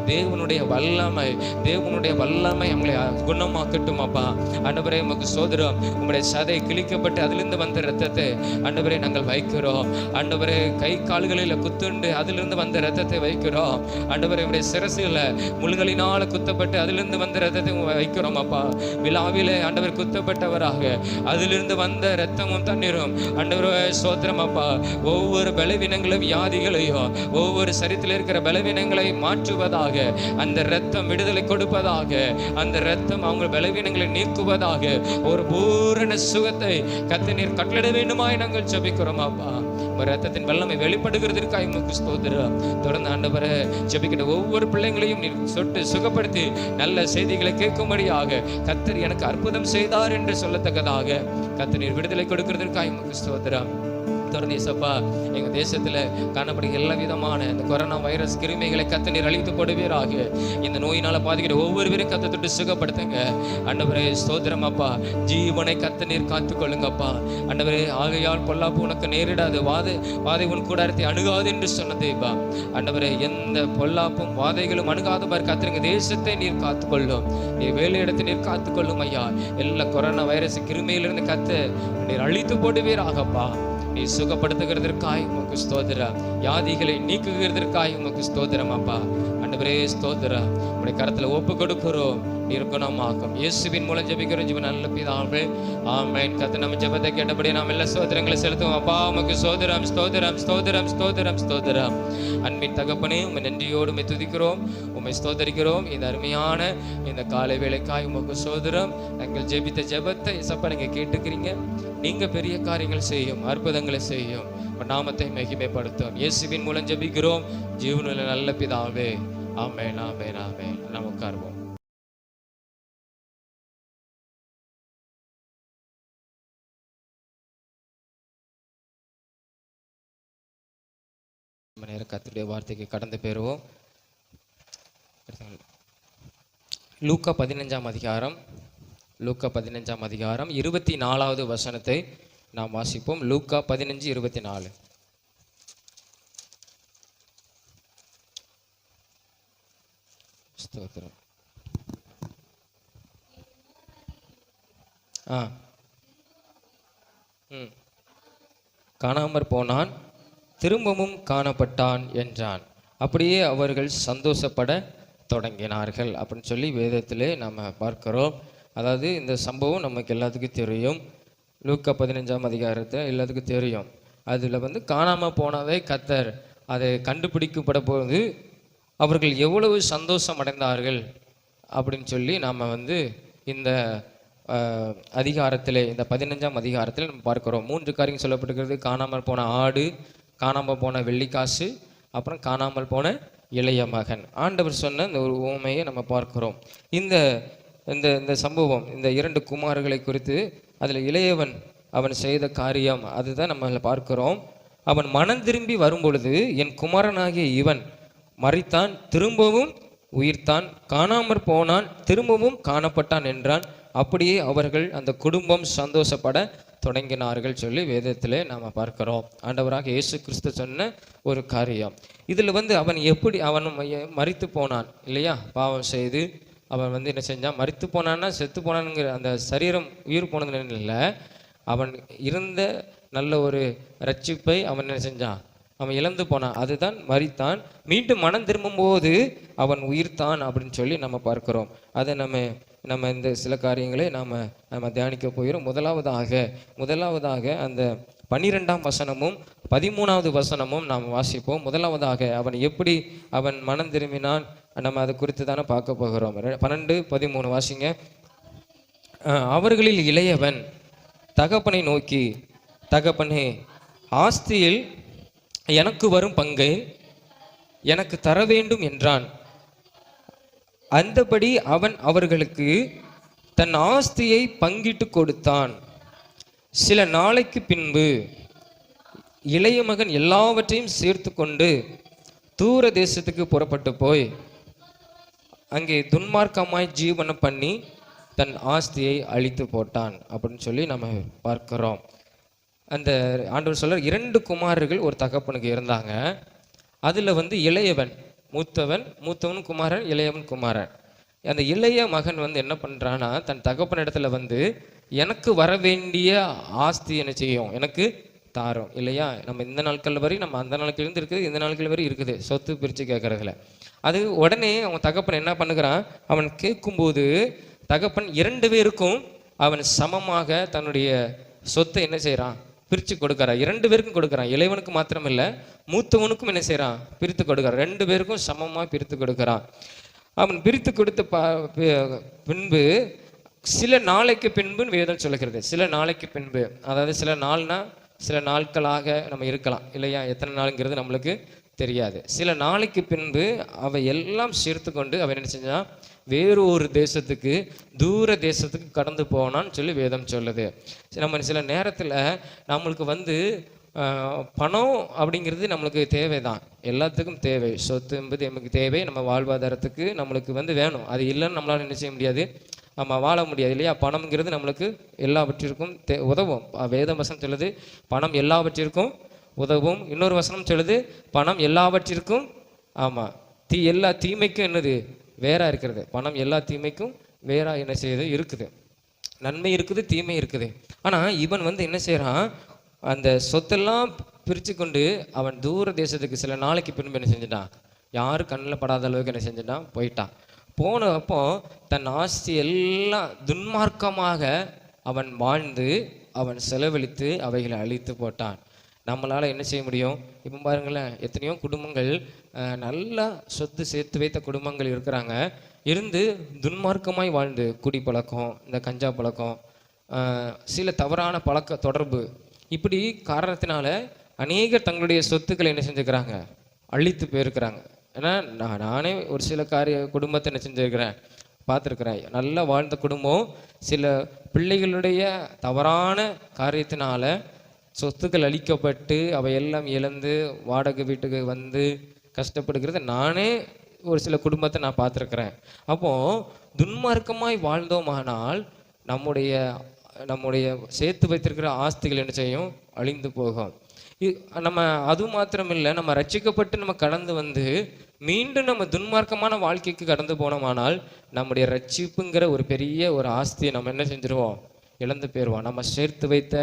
Speaker 1: தேவனுடைய வல்லமை, தேவனுடைய வல்லமை நம்மளை குணமாக்கட்டும் அப்பா ஆண்டவரே. உமக்கு ஸ்தோத்திரம். உம்முடைய சதை கிழிக்கப்பட்டு அதிலிருந்து வந்த இரத்தத்தை ஆண்டவரே நாங்கள் வைக்கிறோம் ஆண்டவரே. கை கால்களில் குத்துண்டு அதிலிருந்து வந்த இரத்தத்தை வைக்கிறோம் ஆண்டவரே. உம்முடைய சிரசுல முள்களினால குத்தப்பட்டு அதிலிருந்து வந்த இரத்தத்தை வைக்கிறோம் அப்பா. விழாவிலே ஆண்டவர் குத்தப்பட்டவராக அதிலிருந்து வந்த இரத்தமும் தண்ணீரும் ஆண்டவரே ஸ்தோத்திரம் அப்பா. ஒவ்வொரு பலவீனங்களையும் வியாதிகளையும் ஒவ்வொரு சரீரத்தில் இருக்கிற பலவீனங்களை மாற்றுவதாக, அந்த இரத்தம் விடுதலை கொடுப்பதாக, அந்த இரத்தம் அவங்க பலவீனங்களை நீக்குவதாக, ஒரு பூரண சுகத்தை கர்த்தர் நீர் கட்டளிட வேண்டுமாய் நாங்கள் ஜெபிக்கிறோம் அப்பா. இரத்தத்தின் வல்லமை வெளிப்படுகிறதற்காக உமக்கு ஸ்தோத்திரம். தொடர்ந்து ஆண்டவரே ஜெபிக்கிற ஒவ்வொரு பிள்ளைங்களையும் நீர் சொட்டு சுகப்படுத்தி நல்ல செய்திகளை கேட்கும்படியாக, கர்த்தர் எனக்கு அற்புதம் செய்தார் என்று சொல்லத்தக்கதாக கர்த்தர் நீர் விடுதலை கொடுக்கிறதற்காக உமக்கு ஸ்தோத்திரம். தொடர்ந்து இயேசப்பா எங்கள் தேசத்தில் காணப்படுகிற எல்லா விதமான இந்த கொரோனா வைரஸ் கிருமிகளை கர்த்தர் நீர் அழித்து போடுவீராக. இந்த நோயினால் பாதிக்கிற ஒவ்வொருவரையும் கர்த்தர் தொட்டு சுகப்படுத்துங்க ஆண்டவரே. ஸ்தோத்திரம் அப்பா. ஜீவனை கர்த்தர் நீர் காத்துக்கொள்ளுங்கப்பா ஆண்டவரே. ஆகையால் பொல்லாப்பு உனக்கு நேரிடாது, வாதை உன் கூடாரத்தை அணுகாது என்று சொன்னதேப்பா ஆண்டவரே. எந்த பொல்லாப்பும் வாதைகளும் அணுகாதபார் கர்த்தருங்க தேசத்தை நீர் காத்துக்கொள்ளும். நீர் வேலையிடத்தை நீர் காத்துக்கொள்ளும் ஐயா. எல்லா கொரோனா வைரஸ் கிருமியிலிருந்து கர்த்தர் நீர் அழித்து போடுவீராகப்பா. நீ சுகப்படுத்துகிறதற்காய் உமக்கு ஸ்தோத்திரம். வியாதிகளை நீக்குகிறதற்காய் உமக்கு ஸ்தோத்திரம் அப்பா ஆண்டவரே. ஸ்தோத்திரம். உடைய கரத்தில் ஒப்பு கொடுக்கிறோம். நீர் குணமாக்கும். இயேசுவின் மூலம் ஜெபிக்கிறோம் ஜீவ நல்ல பிதாவே, ஆமென். கர்த்தர் நம்ம ஜெபத்தை கேட்டபடி நாம் எல்லா ஸ்தோத்திரங்களை செலுத்துவோம் அப்பா. உமக்கு ஸ்தோத்திரம், ஸ்தோத்திரம், ஸ்தோத்திரம், ஸ்தோத்திரம், ஸ்தோத்திரம். அன்பின் தகப்பனே உம்மை நன்றியோடு உம்மை துதிக்கிறோம், உம்மை ஸ்தோத்தரிக்கிறோம். இந்த அருமையான இந்த காலை வேளைக்காய் உமக்கு ஸ்தோத்திரம். நாங்கள் ஜெபித்த ஜெபத்தை இயேசப்பா நீங்க கேட்டுக்கிறீங்க. நீங்க பெரிய காரியங்கள் செய்யும், அற்புதங்களை செய்யும், நாமத்தை மகிமைப்படுத்தும். இயேசுவின் மூலம் ஜெபிக்கிறோம் ஜீவனுள்ள நல்ல பிதாவே, ஆமென், ஆமென், ஆமென். நாம் உட்காருவோம். நேரம் கர்த்தருடைய வார்த்தைக்கு கடந்து பெறுவோம். லூக்கா 15ஆம் அதிகாரம் 24வது வசனத்தை நாம் வாசிப்போம். லூக்கா 15:24. ஸ்தோத்திரம். காணாமற் போனான், திரும்பவும் காணப்பட்டான் என்றான். அப்படியே அவர்கள் சந்தோஷப்பட தொடங்கினார்கள் அப்படின்னு சொல்லி வேதத்திலே நம்ம பார்க்கிறோம். அதாவது இந்த சம்பவம் நமக்கு எல்லாத்துக்கும் தெரியும். லூக்கா 15ஆம் அதிகாரத்தை எல்லாத்துக்கும் தெரியும். அதில் காணாமல் போனதை கர்த்தர் அதை கண்டுபிடிக்கப்பட போது அவர்கள் எவ்வளவு சந்தோஷம் அடைந்தார்கள் அப்படின்னு சொல்லி நாம் இந்த அதிகாரத்தில், இந்த 15ஆம் அதிகாரத்தில் நம்ம பார்க்கிறோம். 3 காரியம் சொல்லப்பட்டிருக்கிறது. காணாமல் போன ஆடு, காணாமல் போன வெள்ளிக்காசு, அப்புறம் காணாமல் போன இளைய மகன். ஆண்டவர் சொன்ன இந்த ஒரு உவமையை நம்ம பார்க்கிறோம். இந்த இந்த இந்த சம்பவம், இந்த 2 குமாரர்களை குறித்து, அதில் இளையவன் அவன் செய்த காரியம் அதுதான் நம்ம பார்க்கிறோம். அவன் மனம் திரும்பி வரும்பொழுது, என் குமாரனாகிய இவன் மரித்தான், திரும்பவும் உயிர்த்தான், காணாமற் போனான், திரும்பவும் காணப்பட்டான் என்றான். அப்படியே அவர்கள் அந்த குடும்பம் சந்தோஷப்பட தொடங்கினார்கள் சொல்லி வேதத்திலே நாம் பார்க்கிறோம். ஆண்டவராக இயேசு கிறிஸ்து சொன்ன ஒரு காரியம். இதில் அவன் எப்படி அவன் மரித்து போனான் இல்லையா? பாவம் செய்து அவன் என்ன செஞ்சான்? மரித்து போனான்னா செத்து போனான்ங்கிற அந்த சரீரம் உயிர் போனதுன்னு இல்லை. அவன் இருந்த நல்ல ஒரு ரட்சிப்பை அவன் என்ன செஞ்சான்? அவன் இழந்து போனான். அதுதான் மரித்தான். மீண்டும் மனம் திரும்பும்போது அவன் உயிர்த்தான் அப்படின்னு சொல்லி நம்ம பார்க்கிறோம். அதை நம்ம இந்த சில காரியங்களை நம்ம தியானிக்க போகிறோம். முதலாவதாக அந்த 12ஆம் வசனமும் 13வது வசனமும் நாம் வாசிப்போம். முதலாவதாக அவன் எப்படி அவன் மனம் திரும்பினான், நம்ம அதை குறித்து தானே பார்க்க போகிறோம். 12-13 வாசிங்க. அவர்களில் இளையவன் தகப்பனை நோக்கி, தகப்பனே, ஆஸ்தியில் எனக்கு வரும் பங்கை எனக்கு தர வேண்டும் என்றான். அந்தபடி அவன் அவர்களுக்கு தன் ஆஸ்தியை பங்கிட்டு கொடுத்தான். சில நாளைக்கு பின்பு இளைய மகன் எல்லாவற்றையும் சேர்த்து கொண்டு தூர தேசத்துக்கு புறப்பட்டு போய் அங்கே துன்மார்க்கமாய் ஜீவனம் பண்ணி தன் ஆஸ்தியை அழித்து போட்டான் அப்படின்னு சொல்லி நம்ம பார்க்கிறோம். அந்த ஆண்டவர் சொல்ற 2 குமாரர்கள் ஒரு தகப்பனுக்கு இருந்தாங்க. அதில் இளையவன் மூத்தவன் குமாரன், இளையவன் குமாரன். அந்த இளைய மகன் என்ன பண்ணுறான்னா, தன் தகப்பன் இடத்துல எனக்கு வர வேண்டிய ஆஸ்தி என்ன செய்யும், எனக்கு தாரும் இல்லையா? நம்ம இந்த நாட்கள் வரை, நம்ம அந்த நாட்கள்லேருந்து இருக்குது, இந்த நாட்கள் வரை இருக்குது சொத்து பிரித்து கேட்கறதுல. அது உடனே அவன் தகப்பன் என்ன பண்ணுகிறான்? அவன் கேட்கும்போது தகப்பன் 2 பேருக்கும் அவன் சமமாக தன்னுடைய சொத்தை என்ன செய்கிறான்? பிரித்து கொடுக்குறான். 2 பேருக்கும் கொடுக்குறான். இளையவனுக்கு மாத்திரம் இல்லை, மூத்தவனுக்கும் என்ன செய்கிறான்? பிரித்து கொடுக்குறான். 2 பேருக்கும் சமமாக பிரித்து கொடுக்குறான். அவன் பிரித்து கொடுத்த பின்பு சில நாளைக்கு பின்புன்னு வேதம் சொல்லுகிறது. சில நாளைக்கு பின்பு, அதாவது சில நாள்னா சில நாட்களாக நம்ம இருக்கலாம் இல்லையா? எத்தனை நாளுங்கிறது நம்மளுக்கு தெரியாது. சில நாளைக்கு பின்பு அவை எல்லாம் சேர்த்து கொண்டு அவன் என்ன செஞ்சான்? வேறு ஒரு தேசத்துக்கு, தூர தேசத்துக்கு கடந்து போனான்னு சொல்லி வேதம் சொல்லுது. நம்ம சில நேரத்தில் நம்மளுக்கு பணம் அப்படிங்கிறது நம்மளுக்கு தேவை தான், எல்லாத்துக்கும் தேவை. சொத்து என்பது நமக்கு தேவை, நம்ம வாழ்வாதாரத்துக்கு நம்மளுக்கு வேணும். அது இல்லைன்னு நம்மளால் என்ன செய்ய முடியாது, நம்ம வாழ முடியாது இல்லையா? பணம்ங்கிறது நம்மளுக்கு எல்லாவற்றிற்கும் உதவும். வேத வசனம் சொல்லுது பணம் எல்லாவற்றிற்கும் உதவும். இன்னொரு வசனம் சொல்லுது பணம் எல்லாவற்றிற்கும் எல்லா தீமைக்கும் என்னது வேறா இருக்கிறது. பணம் எல்லா தீமைக்கும் வேறா என்ன செய்யுது இருக்குது. நன்மை இருக்குது, தீமை இருக்குது. ஆனால் இவன் என்ன செய்கிறான்? அந்த சொத்தெல்லாம் பிரித்து கொண்டு அவன் தூர தேசத்துக்கு சில நாளைக்கு பின்பு என்ன செஞ்சிட்டான்? யாரும் கண்ணில் படாத அளவுக்கு என்ன செஞ்சிட்டான்? போயிட்டான். போனப்போ தன் ஆஸ்தி எல்லாம் துன்மார்க்கமாக அவன் வாழ்ந்து அவன் செலவழித்து அவைகளை அழித்து போட்டான். நம்மளால் என்ன செய்ய முடியும்? இப்போ பாருங்களேன், எத்தனையோ குடும்பங்கள் நல்லா சொத்து சேர்த்து வைத்த குடும்பங்கள் இருக்கிறாங்க, இருந்து துன்மார்க்கமாய் வாழ்ந்து குடி பழக்கம், இந்த கஞ்சா பழக்கம், சில தவறான பழக்க தொடர்பு, இப்படி காரணத்தினால அநேகர் தங்களுடைய சொத்துக்களை என்ன செஞ்சுக்கிறாங்க? அழித்து போயிருக்கிறாங்க. ஏன்னா நானே ஒரு சில குடும்பத்தை என்ன செஞ்சுருக்கிறேன், பார்த்துருக்குறேன். நல்லா வாழ்ந்த குடும்பம் சில பிள்ளைகளுடைய தவறான காரியத்தினால சொத்துக்கள் அழிக்கப்பட்டு அவையெல்லாம் இழந்து வாடகை வீட்டுக்கு வந்து கஷ்டப்படுகிறது நானே ஒரு சில குடும்பத்தை நான் பார்த்துருக்குறேன். அப்போது துன்மார்க்கமாய் வாழ்ந்தோமானால் நம்முடைய நம்முடைய சேர்த்து வைத்திருக்கிற ஆஸ்திகள் என்ன செய்யும்? அழிந்து போகும். நம்ம அது மாத்திரம் இல்லை, நம்ம ரட்சிக்கப்பட்டு நம்ம கடந்து வந்து மீண்டும் நம்ம துன்மார்க்கமான வாழ்க்கைக்கு கடந்து போனோமானால் நம்முடைய ரட்சிப்புங்கிற ஒரு பெரிய ஒரு ஆஸ்தியை நம்ம என்ன செஞ்சிருவோம்? இழந்து போயிடுவோம். நம்ம சேர்த்து வைத்த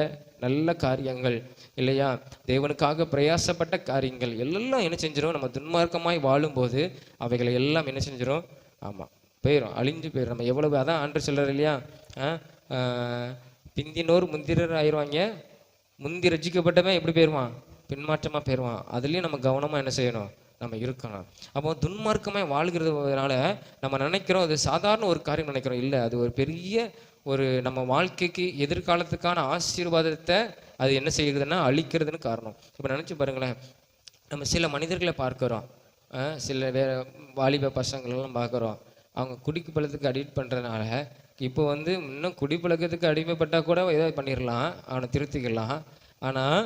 Speaker 1: நல்ல காரியங்கள் இல்லையா, தேவனுக்காக பிரயாசப்பட்ட காரியங்கள் எல்லாம் என்ன செஞ்சிடும்? நம்ம துன்மார்க்கமாய் வாழும்போது அவைகளை எல்லாம் என்ன செஞ்சிடும்? ஆமாம், போயிடும், அழிஞ்சு போயிடும். நம்ம எவ்வளவு, அதான் ஆண்டு சொல்கிறார் இல்லையா, பிந்தினோர் முந்திரர் ஆயிடுவாங்க, முந்தி ரட்சிக்கப்பட்டவன் எப்படி போயிடுவான்? பின்மாற்றமாக போயிடுவான். அதுலேயும் நம்ம கவனமாக என்ன செய்யணும்? நம்ம இருக்கணும். அப்போ துன்மார்க்கமாக வாழ்கிறதுனால நம்ம நினைக்கிறோம் அது சாதாரண ஒரு காரியம் நினைக்கிறோம். இல்லை, அது ஒரு பெரிய ஒரு நம்ம வாழ்க்கைக்கு எதிர்காலத்துக்கான ஆசீர்வாதத்தை அது என்ன செய்யுதுன்னா அழிக்கிறதுன்னு காரணம். இப்போ நினச்சி பாருங்களேன், நம்ம சில மனிதர்களை பார்க்குறோம், சில வாலிப பசங்களெல்லாம் பார்க்குறோம், அவங்க குடிக்கு பழத்துக்கு அடிக்ட் பண்ணுறதுனால இப்போ வந்து இன்னும் குடிப்பழக்கத்துக்கு அடிமைப்பட்டால் கூட ஏதாவது பண்ணிடலாம், அவனை திருத்திக்கலாம். ஆனால்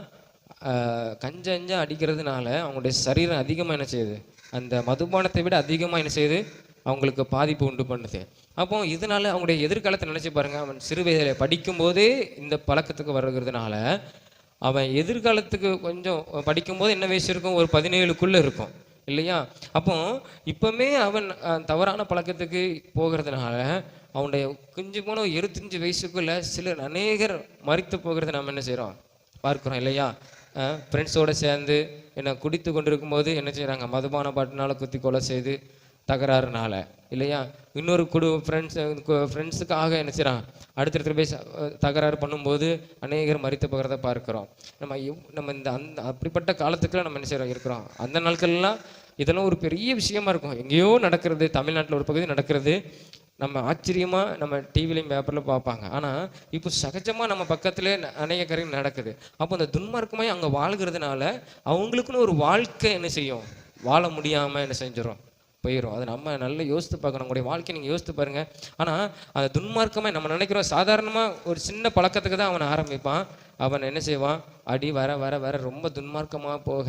Speaker 1: கஞ்சா அடிக்கிறதுனால அவங்களுடைய சரீரம் அதிகமாக என்ன செய்யுது? அந்த மதுபானத்தை விட அதிகமாக என்ன செய்யுது? அவங்களுக்கு பாதிப்பு உண்டு பண்ணுது. அப்போ இதனால அவங்களுடைய எதிர்காலத்தை நினச்சி பாருங்கள். அவன் சிறு வயதில் படிக்கும்போதே இந்த பழக்கத்துக்கு வருகிறதுனால அவன் எதிர்காலத்துக்கு கொஞ்சம் படிக்கும்போது என்ன வயசு இருக்கும்? ஒரு 17க்குள்ளே இருக்கும் இல்லையா? அப்போ இப்போமே அவன் தவறான பழக்கத்துக்கு போகிறதுனால அவனுடைய கொஞ்சம் போன 25 வயசுக்குள்ள சிலர் அநேகர் மறித்து போகிறத நம்ம என்ன செய்கிறோம்? பார்க்குறோம் இல்லையா? ஃப்ரெண்ட்ஸோடு சேர்ந்து என்ன குடித்து கொண்டு இருக்கும்போது என்ன செய்கிறாங்க? மதுபான பாட்டினால குத்தி கொலை செய்து தகராறுனால இல்லையா? இன்னொரு ஃப்ரெண்ட்ஸுக்காக என்ன செய்கிறான்? அடுத்தடுத்த போய் தகராறு பண்ணும்போது அநேகர் மறித்து போகிறத பார்க்குறோம். நம்ம இந்த அப்படிப்பட்ட காலத்துக்குள்ள நம்ம என்ன செய்கிறோம்? இருக்கிறோம். அந்த நாட்கள்லாம் இதெல்லாம் ஒரு பெரிய விஷயமா இருக்கும். எங்கேயோ நடக்கிறது, தமிழ்நாட்டில் ஒரு பகுதி நடக்கிறது, நம்ம ஆச்சரியமாக நம்ம டிவிலையும் பேப்பரில் பார்ப்பாங்க. ஆனால் இப்போ சகஜமாக நம்ம பக்கத்துலேயே அநேக காரியங்கள் நடக்குது. அப்போ அந்த துன்மார்க்கமாக அங்கே வாழ்கிறதுனால அவங்களுக்குன்னு ஒரு வாழ்க்கை என்ன செய்யும்? வாழ முடியாமல் என்ன செஞ்சிடும்? போயிடும். அதை நம்ம நல்லா யோசித்து பார்க்கணும். நம்முடைய வாழ்க்கை நீங்கள் யோசித்து பாருங்கள். ஆனால் அந்த துன்மார்க்கமாக நம்ம நினைக்கிறோம் சாதாரணமாக ஒரு சின்ன பழக்கத்துக்கு தான் அவனை ஆரம்பிப்பான். அவன் என்ன செய்வான்? அடி வர வர வர ரொம்ப துன்மார்க்கமாக போக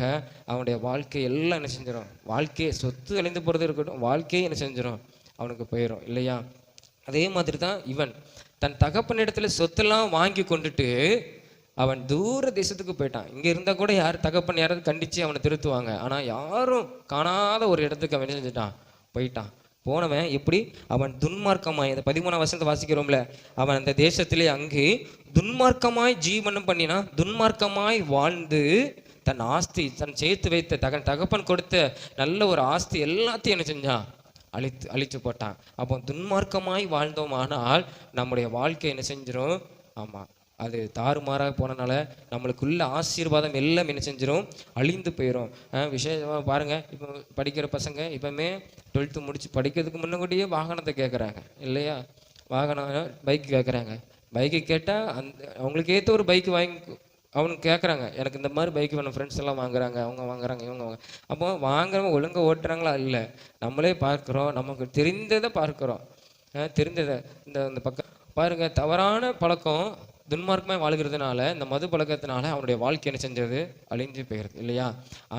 Speaker 1: அவனுடைய வாழ்க்கை எல்லாம் என்ன செஞ்சிடும்? வாழ்க்கையை சொத்து அழிந்து போகிறது இருக்கட்டும், வாழ்க்கையே என்ன செஞ்சிடும்? அவனுக்கு போயிடும் இல்லையா? அதே மாதிரி தான் இவன் தன் தகப்பனிடத்துல சொத்தெல்லாம் வாங்கி கொண்டுட்டு அவன் தூர தேசத்துக்கு போயிட்டான். இங்கே இருந்தால் கூட தகப்பன் யாராவது கண்டித்து அவனை திருத்துவாங்க. ஆனால் யாரும் காணாத ஒரு இடத்துக்கு அவன் செஞ்சுட்டான், போயிட்டான். போனவன் எப்படி? அவன் துன்மார்க்கமாய், இந்த 13ஆம் வசனத்தை வாசிக்கிறோம்ல, அவன் அந்த தேசத்திலே அங்கே துன்மார்க்கமாய் ஜீவனம் பண்ணினான். துன்மார்க்கமாய் வாழ்ந்து தன் ஆஸ்தி, தன் சேர்த்து வைத்த தகப்பன் கொடுத்த நல்ல ஒரு ஆஸ்தி எல்லாத்தையும் என்ன செஞ்சான்? அழித்து போட்டான். அப்போ துன்மார்க்கமாய் வாழ்ந்தோமானால் நம்முடைய வாழ்க்கை என்ன செஞ்சிடும்? ஆமாம், அது தாறுமாறாக போனனால நம்மளுக்குள்ள ஆசீர்வாதம் எல்லாம் என்ன செஞ்சிடும்? அழிந்து போயிடும். விசேஷமாக பாருங்கள், இப்போ படிக்கிற பசங்க இப்போமே 12th முடிச்சு படிக்கிறதுக்கு முன்னாடியே வாகனத்தை கேட்குறாங்க இல்லையா? வாகனம் பைக்கு கேட்குறாங்க. பைக்கு கேட்டால் அவங்களுக்கு ஏற்ற ஒரு பைக்கு வாங்கி அவனுக்கு கேட்குறாங்க, எனக்கு இந்த மாதிரி பைக் வேணும். ஃப்ரெண்ட்ஸ் எல்லாம் வாங்குறாங்க, அவங்க வாங்குறாங்க, இவங்க அப்போ வாங்குறவங்க ஒழுங்காக ஓட்டுறாங்களா? இல்லை, நம்மளே பார்க்குறோம், நமக்கு தெரிந்ததை பார்க்குறோம். தெரிந்ததை இந்த பக்கம் பாருங்கள், தவறான பழக்கம் துன்மார்க்கமாக வாழ்கிறதுனால, இந்த மது பழக்கத்தினால அவனுடைய வாழ்க்கை என்ன செஞ்சது? அழிஞ்சு போகிறது இல்லையா?